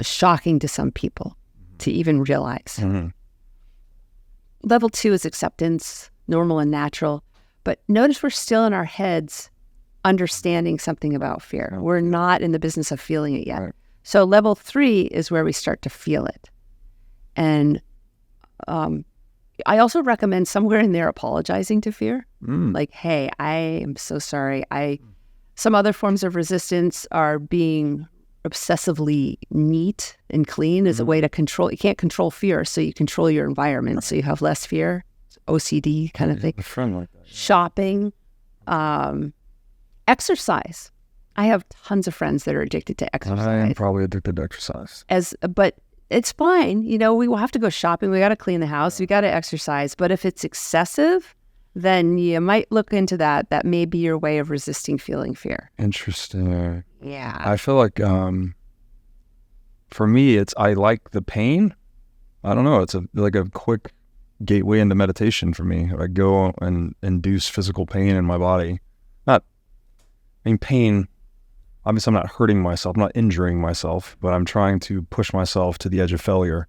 shocking to some people to even realize. Mm-hmm. Level 2 is acceptance, normal and natural. But notice we're still in our heads understanding something about fear. We're not in the business of feeling it yet. Right. So level 3 is where we start to feel it. And I also recommend somewhere in there apologizing to fear. Like, hey, I am so sorry. Some other forms of resistance are being obsessively neat and clean as a way to control. You can't control fear, so you control your environment, so you have less fear. It's OCD kind of thing. A friend like that. Yeah. Shopping, exercise. I have tons of friends that are addicted to exercise. I am probably addicted to exercise. But it's fine. We will have to go shopping. We got to clean the house. We got to exercise. But if it's excessive, then you might look into that. That may be your way of resisting feeling fear. Interesting. Yeah. I feel like for me, I like the pain. I don't know. It's like a quick gateway into meditation for me. I go and induce physical pain in my body. Pain, obviously I'm not hurting myself, I'm not injuring myself, but I'm trying to push myself to the edge of failure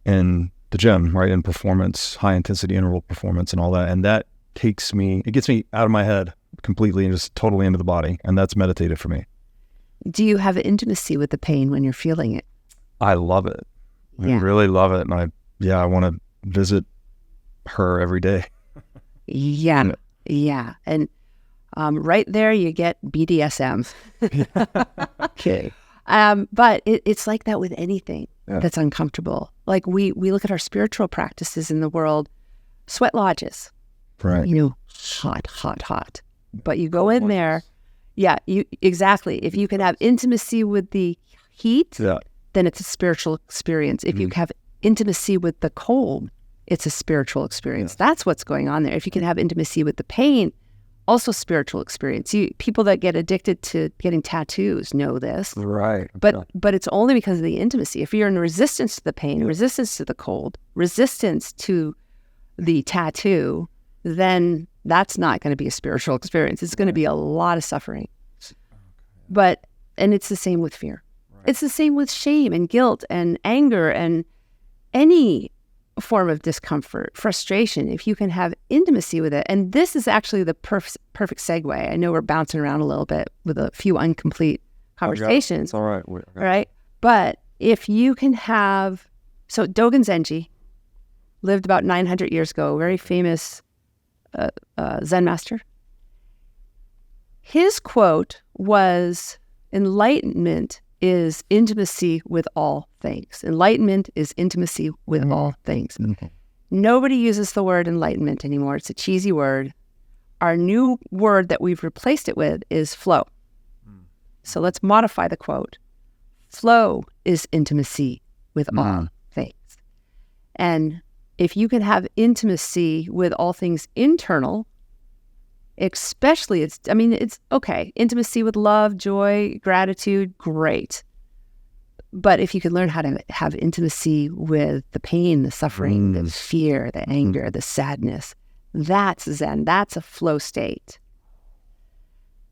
in the gym, right? In performance, high intensity interval performance and all that. And that gets me out of my head completely and just totally into the body. And that's meditative for me. Do you have intimacy with the pain when you're feeling it? I love it. Yeah. I really love it. And I want to visit her every day. Yeah. Yeah. And right there you get BDSM. Okay. But it's like that with anything that's uncomfortable. Like we look at our spiritual practices in the world, sweat lodges. Right. Hot. But you go in there. Yeah, exactly. If you can have intimacy with the heat, then it's a spiritual experience. If you have intimacy with the cold, it's a spiritual experience. That's what's going on there. If you can have intimacy with the pain, also spiritual experience. People that get addicted to getting tattoos know this. Right. But it's only because of the intimacy. If you're in resistance to the pain, resistance to the cold, resistance to the tattoo, then that's not going to be a spiritual experience. It's going to be a lot of suffering. And it's the same with fear. Right. It's the same with shame and guilt and anger and any form of discomfort, frustration, if you can have intimacy with it. And this is actually the perfect segue. I know we're bouncing around a little bit with a few incomplete conversations. It's all right. All right. But if you can have, so Dogen Zenji lived about 900 years ago, very famous Zen master. His quote was, enlightenment is intimacy with all things. Enlightenment is intimacy with all things. Mm-hmm. Nobody uses the word enlightenment anymore. It's a cheesy word. Our new word that we've replaced it with is flow. So let's modify the quote. Flow is intimacy with all things. And if you can have intimacy with all things internal, especially it's okay. Intimacy with love, joy, gratitude, great. But if you can learn how to have intimacy with the pain, the suffering, the fear, the anger, the sadness, that's Zen. That's a flow state.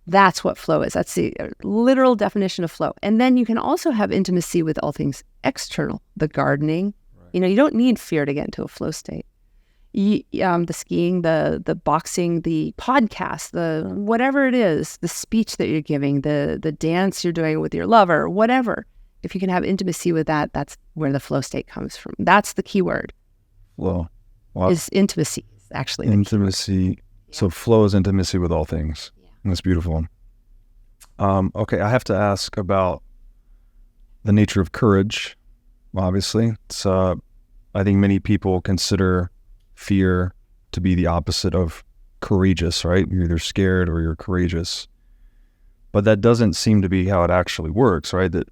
That's what flow is. That's the literal definition of flow. And then you can also have intimacy with all things external, the gardening. Right. You don't need fear to get into a flow state. The skiing, the boxing, the podcast, the whatever it is, the speech that you're giving, the dance you're doing with your lover, whatever. If you can have intimacy with that, that's where the flow state comes from. That's the key word. Flow. Is intimacy, actually. Intimacy. So flow is intimacy with all things. Yeah. That's beautiful. Okay, I have to ask about the nature of courage, obviously. It's, I think many people consider fear to be the opposite of courageous, right? You're either scared or you're courageous. But that doesn't seem to be how it actually works, right? That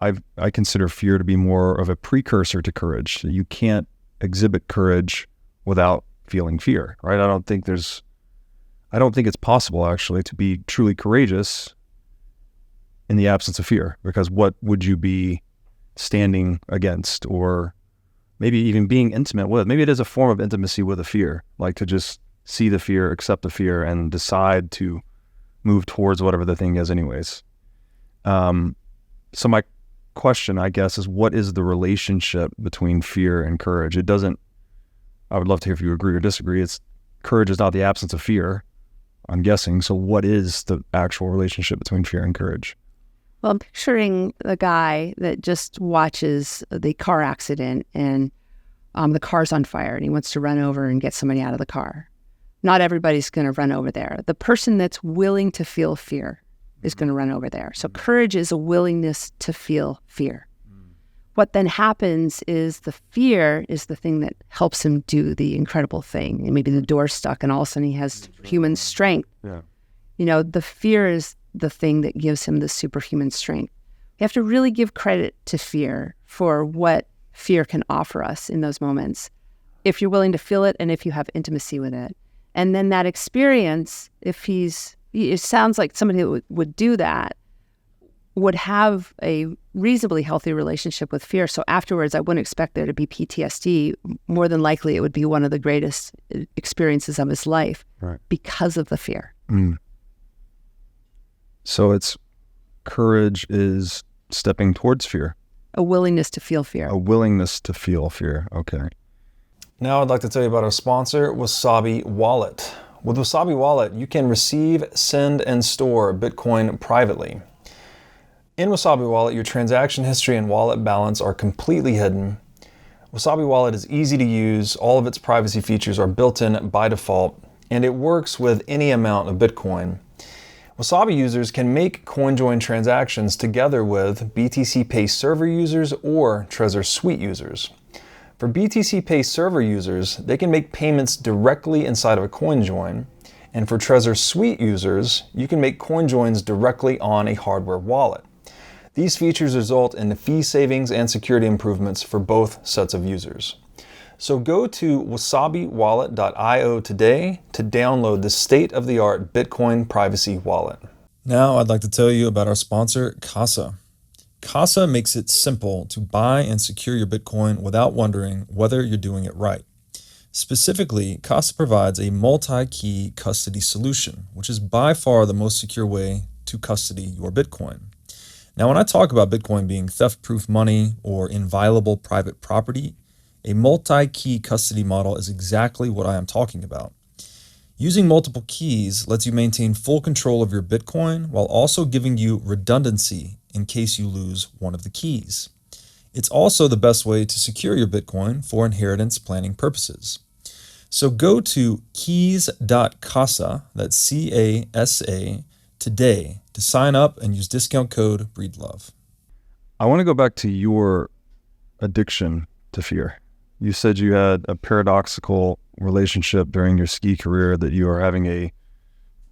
I consider fear to be more of a precursor to courage. You can't exhibit courage without feeling fear, right? I don't think it's possible actually to be truly courageous in the absence of fear? Because what would you be standing against, or maybe even being intimate with? Maybe it is a form of intimacy with a fear, like to just see the fear, accept the fear, and decide to move towards whatever the thing is anyways. So my question, I guess, is what is the relationship between fear and courage? I would love to hear if you agree or disagree. Courage is not the absence of fear, I'm guessing. So what is the actual relationship between fear and courage? Well, I'm picturing the guy that just watches the car accident and the car's on fire and he wants to run over and get somebody out of the car. Not everybody's going to run over there. The person that's willing to feel fear is going to run over there. So courage is a willingness to feel fear. What then happens is the fear is the thing that helps him do the incredible thing. And maybe the door's stuck and all of a sudden he has human strength. Yeah. The fear is the thing that gives him the superhuman strength. We have to really give credit to fear for what fear can offer us in those moments, if you're willing to feel it and if you have intimacy with it. And then that experience, it sounds like somebody that would do that would have a reasonably healthy relationship with fear. So afterwards, I wouldn't expect there to be PTSD. More than likely, it would be one of the greatest experiences of his life, right, because of the fear. So courage is stepping towards fear. A willingness to feel fear. A willingness to feel fear. Okay. Now I'd like to tell you about our sponsor, Wasabi Wallet. With Wasabi Wallet, you can receive, send, and store Bitcoin privately. In Wasabi Wallet, your transaction history and wallet balance are completely hidden. Wasabi Wallet is easy to use. All of its privacy features are built in by default, and it works with any amount of Bitcoin. Wasabi users can make CoinJoin transactions together with BTC Pay server users or Trezor Suite users. For BTC Pay server users, they can make payments directly inside of a CoinJoin, and for Trezor Suite users, you can make CoinJoins directly on a hardware wallet. These features result in fee savings and security improvements for both sets of users. So go to wasabiwallet.io today to download the state-of-the-art Bitcoin privacy wallet. Now I'd like to tell you about our sponsor, Casa. Casa makes it simple to buy and secure your Bitcoin without wondering whether you're doing it right. Specifically, Casa provides a multi-key custody solution, which is by far the most secure way to custody your Bitcoin. Now, when I talk about Bitcoin being theft-proof money or inviolable private property, a multi-key custody model is exactly what I am talking about. Using multiple keys lets you maintain full control of your Bitcoin while also giving you redundancy in case you lose one of the keys. It's also the best way to secure your Bitcoin for inheritance planning purposes. So go to keys.casa, that's C-A-S-A, today to sign up and use discount code BREEDLOVE. I want to go back to your addiction to fear. You said you had a paradoxical relationship during your ski career, that you are having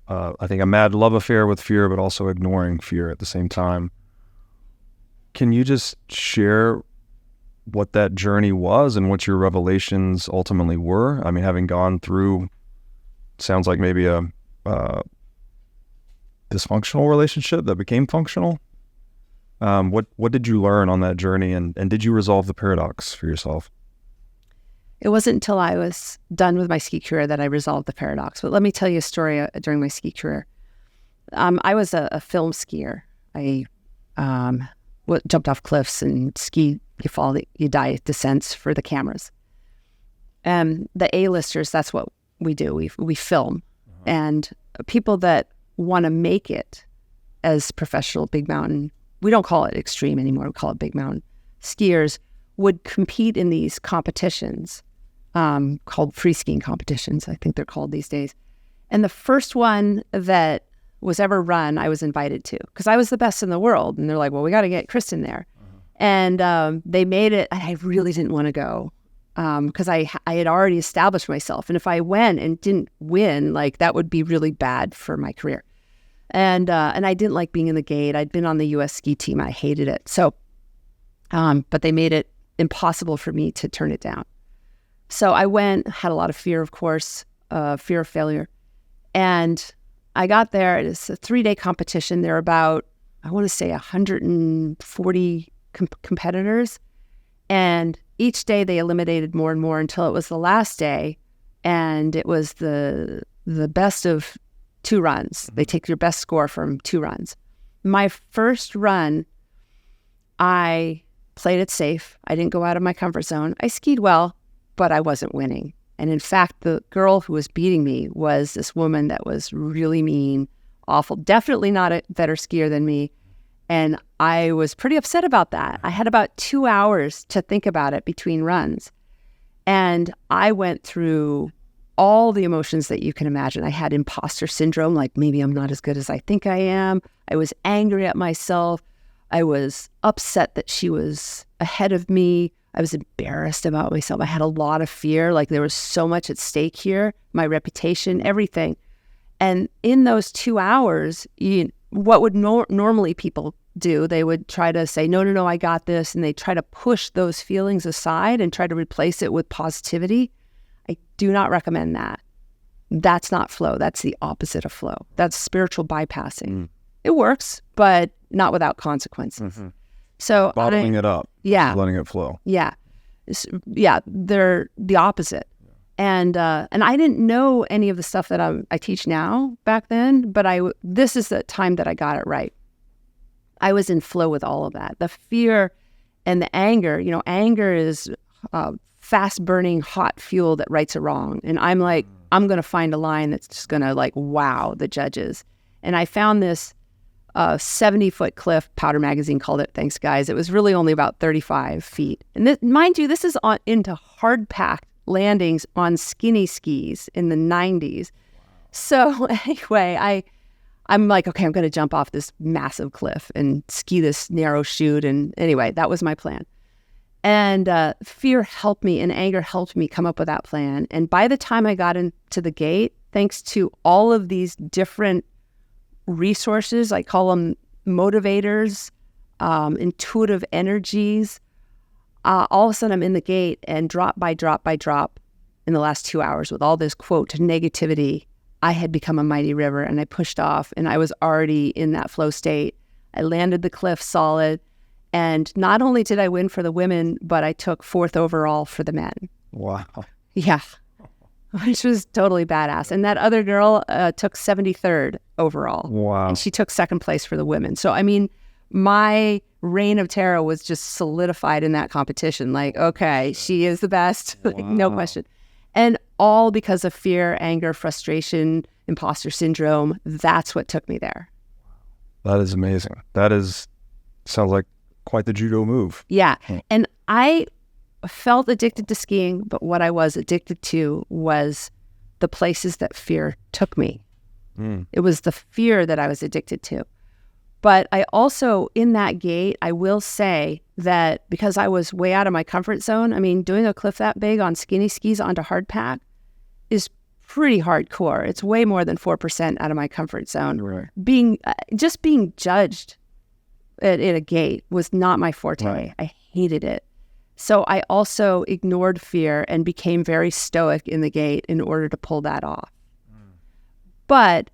I think a mad love affair with fear, but also ignoring fear at the same time. Can you just share what that journey was and what your revelations ultimately were? I mean, having gone through, sounds like maybe a dysfunctional relationship that became functional. What did you learn on that journey, and did you resolve the paradox for yourself? It wasn't until I was done with my ski career that I resolved the paradox. But let me tell you a story during my ski career. I was a film skier. I jumped off cliffs and skied. You fall, you die descents for the cameras. And the A-listers, that's what we do. We film. And people that want to make it as professional big mountain, we don't call it extreme anymore, we call it big mountain skiers, would compete in these competitions called free skiing competitions, I think they're called these days. And the first one that was ever run, I was invited to, because I was the best in the world. And they're like, well, we got to get Kristen there. And they made it, and I really didn't want to go because I had already established myself. And if I went and didn't win, like that would be really bad for my career. And I didn't like being in the gate. I'd been on the U.S. ski team. I hated it. So, but they made it impossible for me to turn it down. So I went, had a lot of fear, of course, fear of failure. And I got there. It's a 3-day competition. There are about I want to say 140 competitors. And each day they eliminated more and more until it was the last day. And it was the best of 2 runs. They take your best score from 2 runs. My first run, I played it safe. I didn't go out of my comfort zone. I skied well, but I wasn't winning. And in fact, the girl who was beating me was this woman that was really mean, awful, definitely not a better skier than me. And I was pretty upset about that. I had about 2 hours to think about it between runs. And I went through all the emotions that you can imagine. I had imposter syndrome, like maybe I'm not as good as I think I am. I was angry at myself. I was upset that she was ahead of me. I was embarrassed about myself. I had a lot of fear, like there was so much at stake here, my reputation, everything. And in those 2 hours, what would normally people do? They would try to say, no, I got this. And they try to push those feelings aside and try to replace it with positivity. I do not recommend that. That's not flow. That's the opposite of flow. That's spiritual bypassing. It works, but not without consequences. So bottling it up. Yeah. Letting it flow. Yeah. Yeah. They're the opposite. And I didn't know any of the stuff that I teach now back then, but this is the time that I got it right. I was in flow with all of that. The fear and the anger, anger is fast burning hot fuel that rights a wrong. And I'm like, I'm going to find a line that's just going to wow the judges. And I found this 70-foot cliff, Powder Magazine called it, thanks guys. It was really only about 35 feet. And mind you, this is into hard packed landings on skinny skis in the 90s. So anyway, I'm like, okay, I'm going to jump off this massive cliff and ski this narrow chute. And anyway, that was my plan. And fear helped me and anger helped me come up with that plan. And by the time I got into the gate, thanks to all of these different resources, I call them motivators, intuitive energies, all of a sudden I'm in the gate, and drop by drop by drop in the last 2 hours with all this quote negativity, I had become a mighty river, and I pushed off, and I was already in that flow state. I landed the cliff solid. And not only did I win for the women, but I took 4th overall for the men. Wow. Yeah, which was totally badass. And that other girl took 73rd overall. Wow. And she took 2nd place for the women. So, I mean, my reign of terror was just solidified in that competition. Like, okay, she is the best, Wow. no question. And all because of fear, anger, frustration, imposter syndrome. That's what took me there. That is amazing. Sounds like quite the judo move. Yeah. And I felt addicted to skiing, but what I was addicted to was the places that fear took me. It was the fear that I was addicted to. But I also, in that gate, I will say that because I was way out of my comfort zone, I mean, doing a cliff that big on skinny skis onto hard pack is pretty hardcore. It's way more than 4% out of my comfort zone. Right. Being judged at a gate was not my forte. Right. I hated it. So I also ignored fear and became very stoic in the gate in order to pull that off. But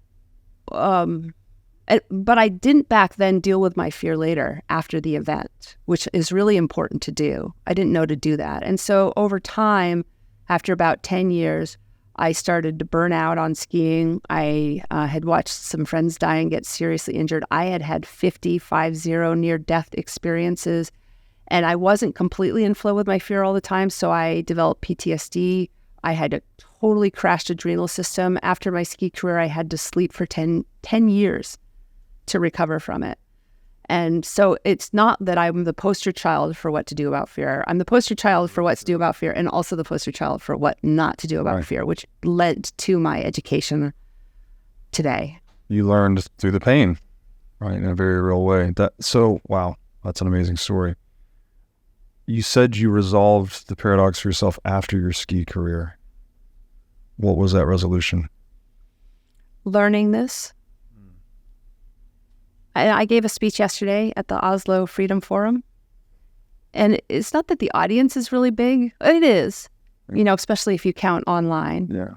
I didn't back then deal with my fear later after the event, which is really important to do. I didn't know to do that. And so over time, after about 10 years, I started to burn out on skiing. I had watched some friends die and get seriously injured. I had 50 near-death experiences, and I wasn't completely in flow with my fear all the time, so I developed PTSD. I had a totally crashed adrenal system. After my ski career, I had to sleep for 10 years to recover from it. And so it's not that I'm the poster child for what to do about fear. I'm the poster child for what to do about fear, and also the poster child for what not to do about fear, which led to my education today. You learned through the pain, right, in a very real way. Wow, that's an amazing story. You said you resolved the paradox for yourself after your ski career. What was that resolution? Learning this. I gave a speech yesterday at the Oslo Freedom Forum, and it's not that the audience is really big. It is, especially if you count online. Yeah.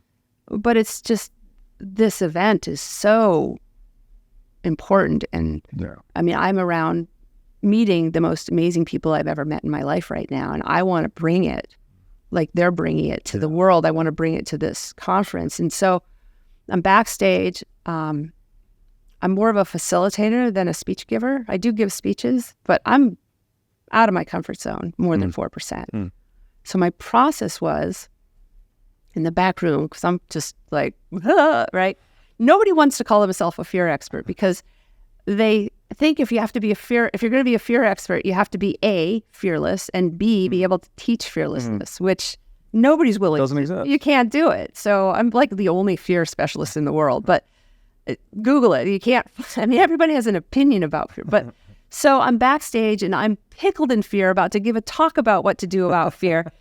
But it's just, this event is so important. And I mean, I'm around meeting the most amazing people I've ever met in my life right now. And I want to bring it like they're bringing it to the world. I want to bring it to this conference. And so I'm backstage. I'm more of a facilitator than a speech giver. I do give speeches, but I'm out of my comfort zone more than 4%. So my process was in the back room, because I'm just like, right? Nobody wants to call themselves a fear expert because they think if you're going to be a fear expert, you have to be A, fearless, and B, be able to teach fearlessness, which nobody's willing Doesn't to. exist. You can't do it. So I'm like the only fear specialist in the world, but Google it. You can't, I mean, everybody has an opinion about fear, but so I'm backstage and I'm pickled in fear, about to give a talk about what to do about fear.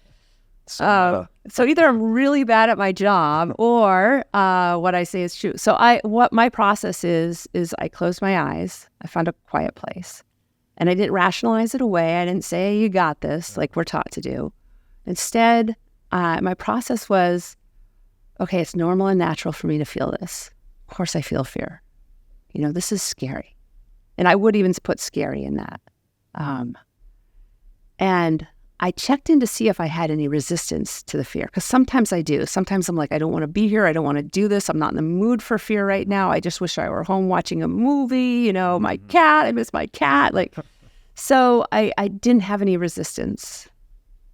So either I'm really bad at my job or what I say is true. So what my process is I close my eyes. I found a quiet place and I didn't rationalize it away. I didn't say, you got this, like we're taught to do. Instead, my process was, okay, it's normal and natural for me to feel this. Of course I feel fear. You know, this is scary. And I would even put scary in that. And I checked in to see if I had any resistance to the fear, because sometimes I do. Sometimes I'm like, I don't want to be here. I don't want to do this. I'm not in the mood for fear right now. I just wish I were home watching a movie. You know, my cat, I miss my cat. Like, so I didn't have any resistance.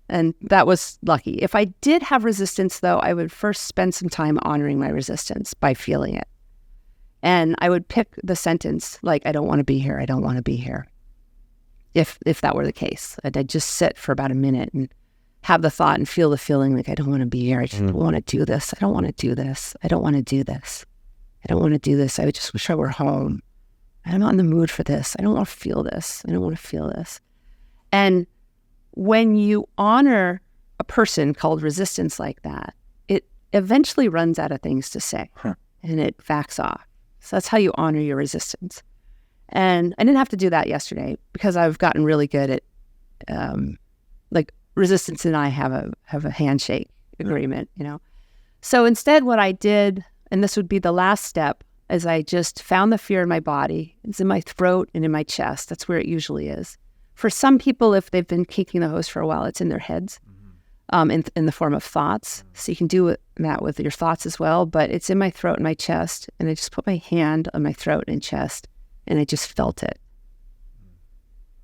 And that was lucky. If I did have resistance, though, I would first spend some time honoring my resistance by feeling it. And I would pick the sentence like, I don't want to be here. I don't want to be here. If that were the case, I'd just sit for about a minute and have the thought and feel the feeling like, I don't want to be here. I just don't want to do this. I don't want to do this. I don't want to do this. I don't want to do this. I just wish I were home. I'm not in the mood for this. I don't want to feel this. I don't want to feel this. And when you honor a person called resistance like that, it eventually runs out of things to say and it backs off. So that's how you honor your resistance. And I didn't have to do that yesterday because I've gotten really good at, like resistance and I have a handshake agreement, you know. So instead what I did, and this would be the last step, is I just found the fear in my body. It's in my throat and in my chest. That's where it usually is. For some people, if they've been kicking the hose for a while, it's in their heads, in the form of thoughts. So you can do that with your thoughts as well, but it's in my throat and my chest. And I just put my hand on my throat and chest. And I just felt it.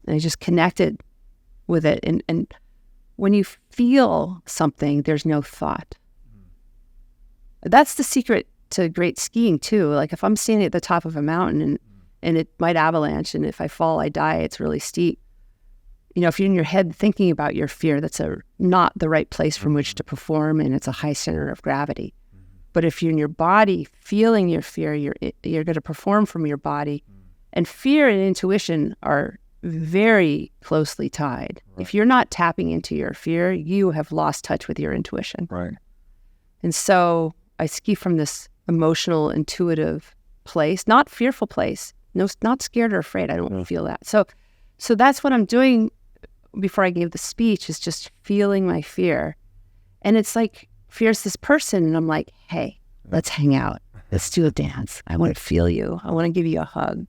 And I just connected with it. And when you feel something, there's no thought. That's the secret to great skiing too. Like if I'm standing at the top of a mountain and it might avalanche, and if I fall, I die, it's really steep. You know, if you're in your head thinking about your fear, that's not the right place from which to perform, and it's a high center of gravity. But if you're in your body feeling your fear, you're going to perform from your body. And fear and intuition are very closely tied. Right. If you're not tapping into your fear, you have lost touch with your intuition. Right. And so I ski from this emotional, intuitive place, not fearful place. No, not scared or afraid. I don't feel that. So that's what I'm doing before I gave the speech, is just feeling my fear. And it's like, fear's this person. And I'm like, hey, let's hang out. Let's do a dance. I want to feel you. I want to give you a hug.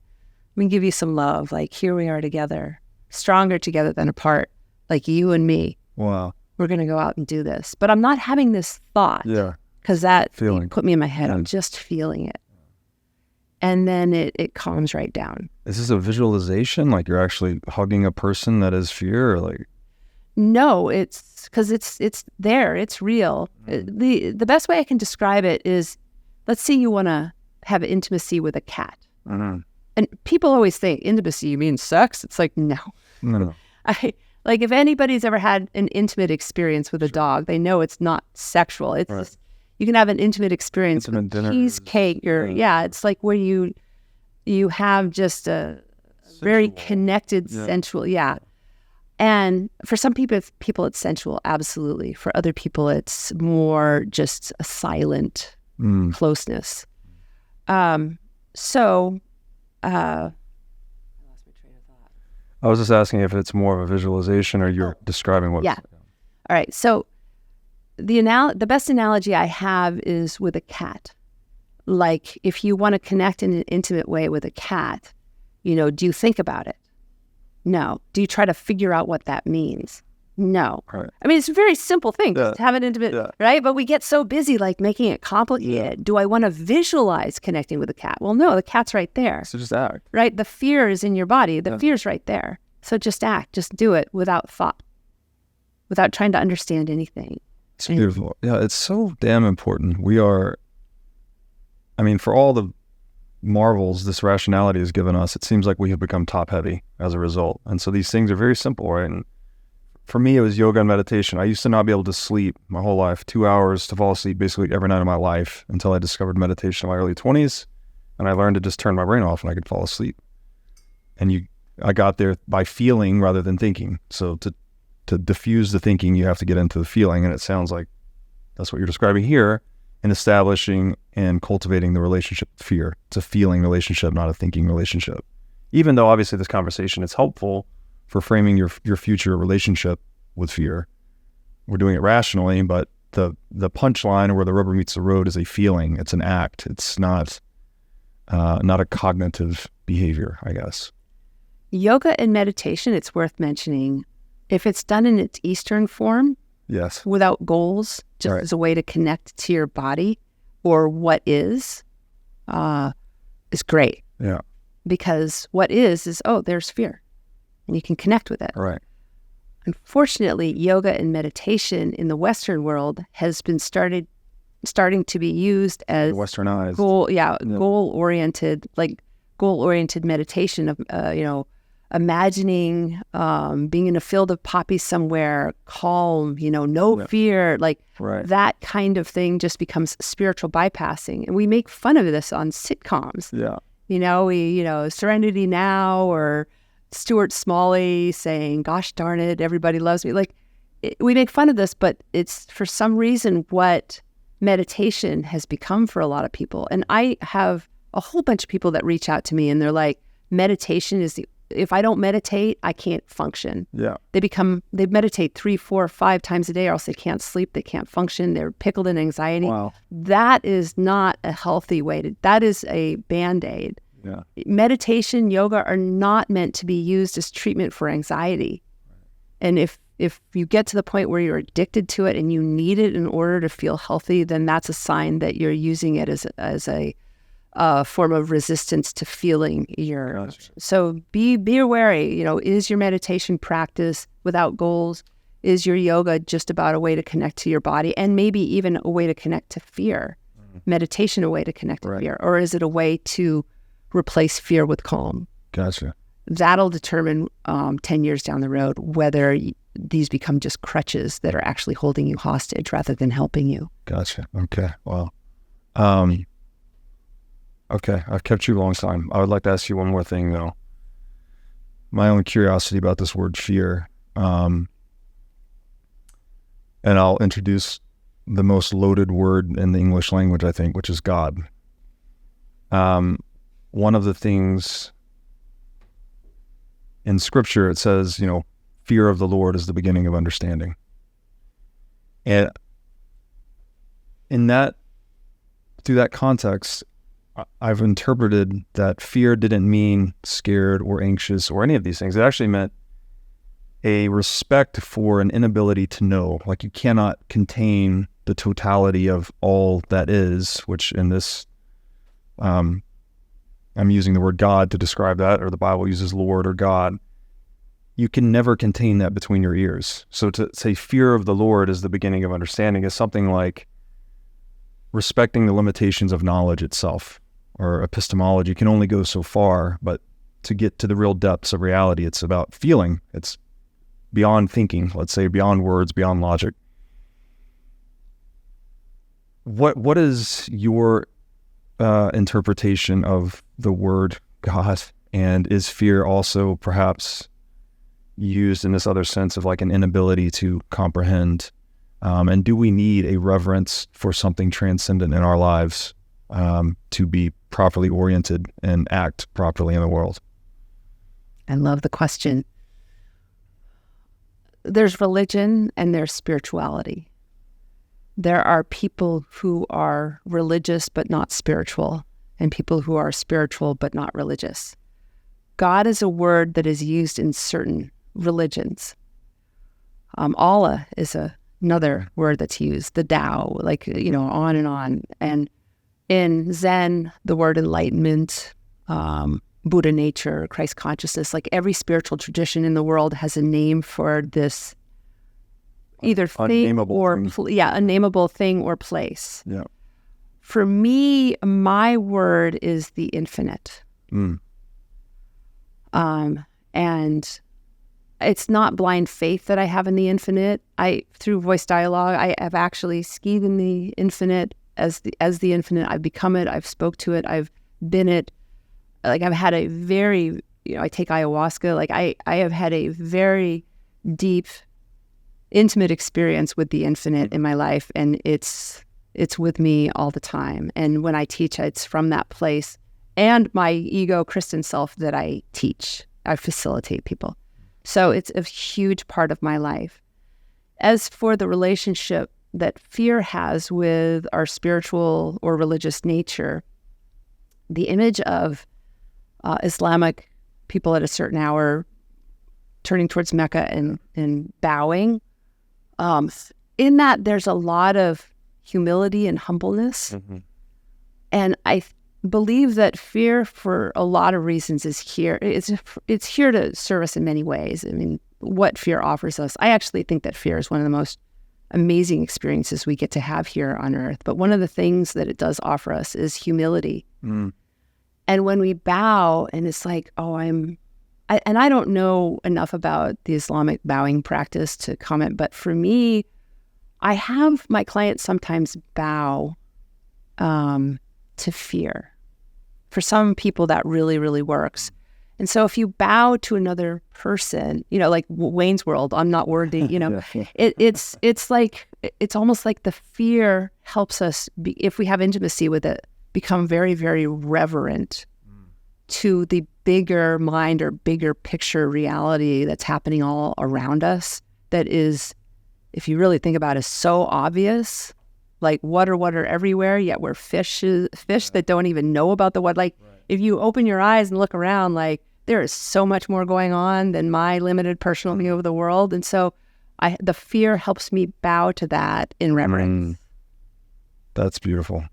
We can give you some love. Like, here we are together, stronger together than apart, like you and me. Wow. We're going to go out and do this. But I'm not having this thought. Yeah. Because that feeling put me in my head. I'm just feeling it. And then it calms right down. Is this a visualization? Like you're actually hugging a person that is fear? Or like? No, it's because it's there. It's real. The best way I can describe it is, let's say you want to have intimacy with a cat. Mm-hmm. And people always think, intimacy, you mean sex? It's like, no. Like if anybody's ever had an intimate experience with a dog, they know it's not sexual. It's just, you can have an intimate experience with cheesecake or, it's like where you have just a sensual, very connected, sensual, And for some people it's sensual, absolutely. For other people, it's more just a silent closeness. I lost my train of thought. I was just asking if it's more of a visualization or you're describing what. Yeah. All right. So the best analogy I have is with a cat. Like if you want to connect in an intimate way with a cat, do you think about it? No. Do you try to figure out what that means? No. Right. I mean, it's a very simple thing, just to have an intimate, right? But we get so busy like making it complicated. Do I want to visualize connecting with a cat? Well, no, the cat's right there. So just act. Right? The fear is in your body. The fear's right there. So just act. Just do it without thought, without trying to understand anything. It's beautiful. Yeah, it's so damn important. For all the marvels this rationality has given us, it seems like we have become top heavy as a result. And so these things are very simple, right? And for me, it was yoga and meditation. I used to not be able to sleep my whole life, 2 hours to fall asleep basically every night of my life until I discovered meditation in my early 20s. And I learned to just turn my brain off and I could fall asleep. And I got there by feeling rather than thinking. So to diffuse the thinking, you have to get into the feeling. And it sounds like that's what you're describing here in establishing and cultivating the relationship with fear. It's a feeling relationship, not a thinking relationship. Even though obviously this conversation is helpful for framing your future relationship with fear. We're doing it rationally, but the punchline or where the rubber meets the road is a feeling. It's an act. It's not a cognitive behavior, I guess. Yoga and meditation, it's worth mentioning, if it's done in its Eastern form, yes, without goals, just as a way to connect to your body or what is great. Yeah. Because what is, there's fear. And you can connect with it. Right. Unfortunately, yoga and meditation in the Western world has been starting to be used as westernized goal-oriented meditation of imagining being in a field of poppies somewhere, calm, no fear, that kind of thing just becomes spiritual bypassing. And we make fun of this on sitcoms. Yeah. Serenity Now, or Stuart Smalley saying, gosh darn it, everybody loves me. We make fun of this, but it's for some reason what meditation has become for a lot of people. And I have a whole bunch of people that reach out to me and they're like, meditation is if I don't meditate, I can't function. Yeah. They meditate 3, 4, 5 times a day, or else they can't sleep, they can't function, they're pickled in anxiety. Wow. That is not a healthy way that is a Band-Aid. Yeah. Meditation, yoga are not meant to be used as treatment for anxiety. And if you get to the point where you're addicted to it and you need it in order to feel healthy, then that's a sign that you're using it as a form of resistance to feeling your. Gotcha. So be wary. Is your meditation practice without goals? Is your yoga just about a way to connect to your body and maybe even a way to connect to fear? Meditation a way to connect to fear, or is it a way to replace fear with calm? Gotcha. That'll determine 10 years down the road whether these become just crutches that are actually holding you hostage rather than helping you. Gotcha. Okay. Wow. Okay. I've kept you a long time. I would like to ask you one more thing, though. My own curiosity about this word fear. And I'll introduce the most loaded word in the English language, I think, which is God. One of the things in Scripture, it says, fear of the Lord is the beginning of understanding. And through that context, I've interpreted that fear didn't mean scared or anxious or any of these things. It actually meant a respect for an inability to know. Like you cannot contain the totality of all that is, which in this, I'm using the word God to describe that, or the Bible uses Lord or God. You can never contain that between your ears. So to say fear of the Lord is the beginning of understanding is something like respecting the limitations of knowledge itself, or epistemology can only go so far, but to get to the real depths of reality, it's about feeling. It's beyond thinking, let's say beyond words, beyond logic. What is your interpretation of the word God? And is fear also perhaps used in this other sense of like an inability to comprehend? And do we need a reverence for something transcendent in our lives to be properly oriented and act properly in the world? I love the question. There's religion and there's spirituality. there are people who are religious but not spiritual, and people who are spiritual but not religious. God is a word that is used in certain religions. Allah is another word that's used, the Tao, on and on. And in Zen, the word enlightenment, Buddha nature, Christ consciousness, like every spiritual tradition in the world has a name for this either thing unnameable thing or place. Yeah. For me, my word is the infinite. And it's not blind faith that I have in the infinite. Through voice dialogue, I have actually skied in the infinite as the infinite. I've become it. I've spoke to it. I've been it. Like I've had a very, I take ayahuasca. Like I have had a very deep, intimate experience with the infinite in my life, and it's with me all the time. And when I teach, it's from that place and my ego, Kristen self, that I teach. I facilitate people. So it's a huge part of my life. As for the relationship that fear has with our spiritual or religious nature, the image of Islamic people at a certain hour turning towards Mecca and bowing, in that there's a lot of humility and humbleness. And I believe that fear, for a lot of reasons, is here. It's here to serve us in many ways. I mean, what fear offers us. I actually think that fear is one of the most amazing experiences we get to have here on earth. But one of the things that it does offer us is humility. And when we bow, and it's like, and I don't know enough about the Islamic bowing practice to comment, but for me, I have my clients sometimes bow to fear. For some people, that really, really works. And so if you bow to another person, like Wayne's World, I'm not worthy, it's almost like the fear helps us, if we have intimacy with it, become very, very reverent to the bigger mind or bigger picture reality that's happening all around us. That is, if you really think about it, is so obvious. Like water everywhere, yet we're fish that don't even know about the water. If you open your eyes and look around, like there is so much more going on than my limited personal view of the world. And so the fear helps me bow to that in reverence. That's beautiful.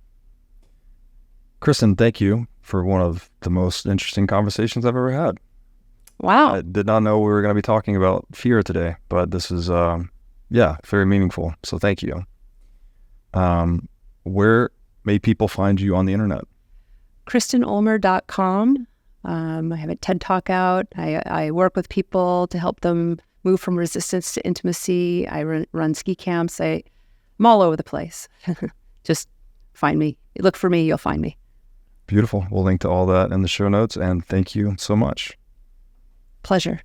Kristen, thank you for one of the most interesting conversations I've ever had. Wow. I did not know we were going to be talking about fear today, but this is, very meaningful. So thank you. Where may people find you on the internet? KristenUlmer.com. I have a TED Talk out. I work with people to help them move from resistance to intimacy. I run ski camps. I'm all over the place. Just find me. Look for me, you'll find me. Beautiful. We'll link to all that in the show notes, and thank you so much. Pleasure.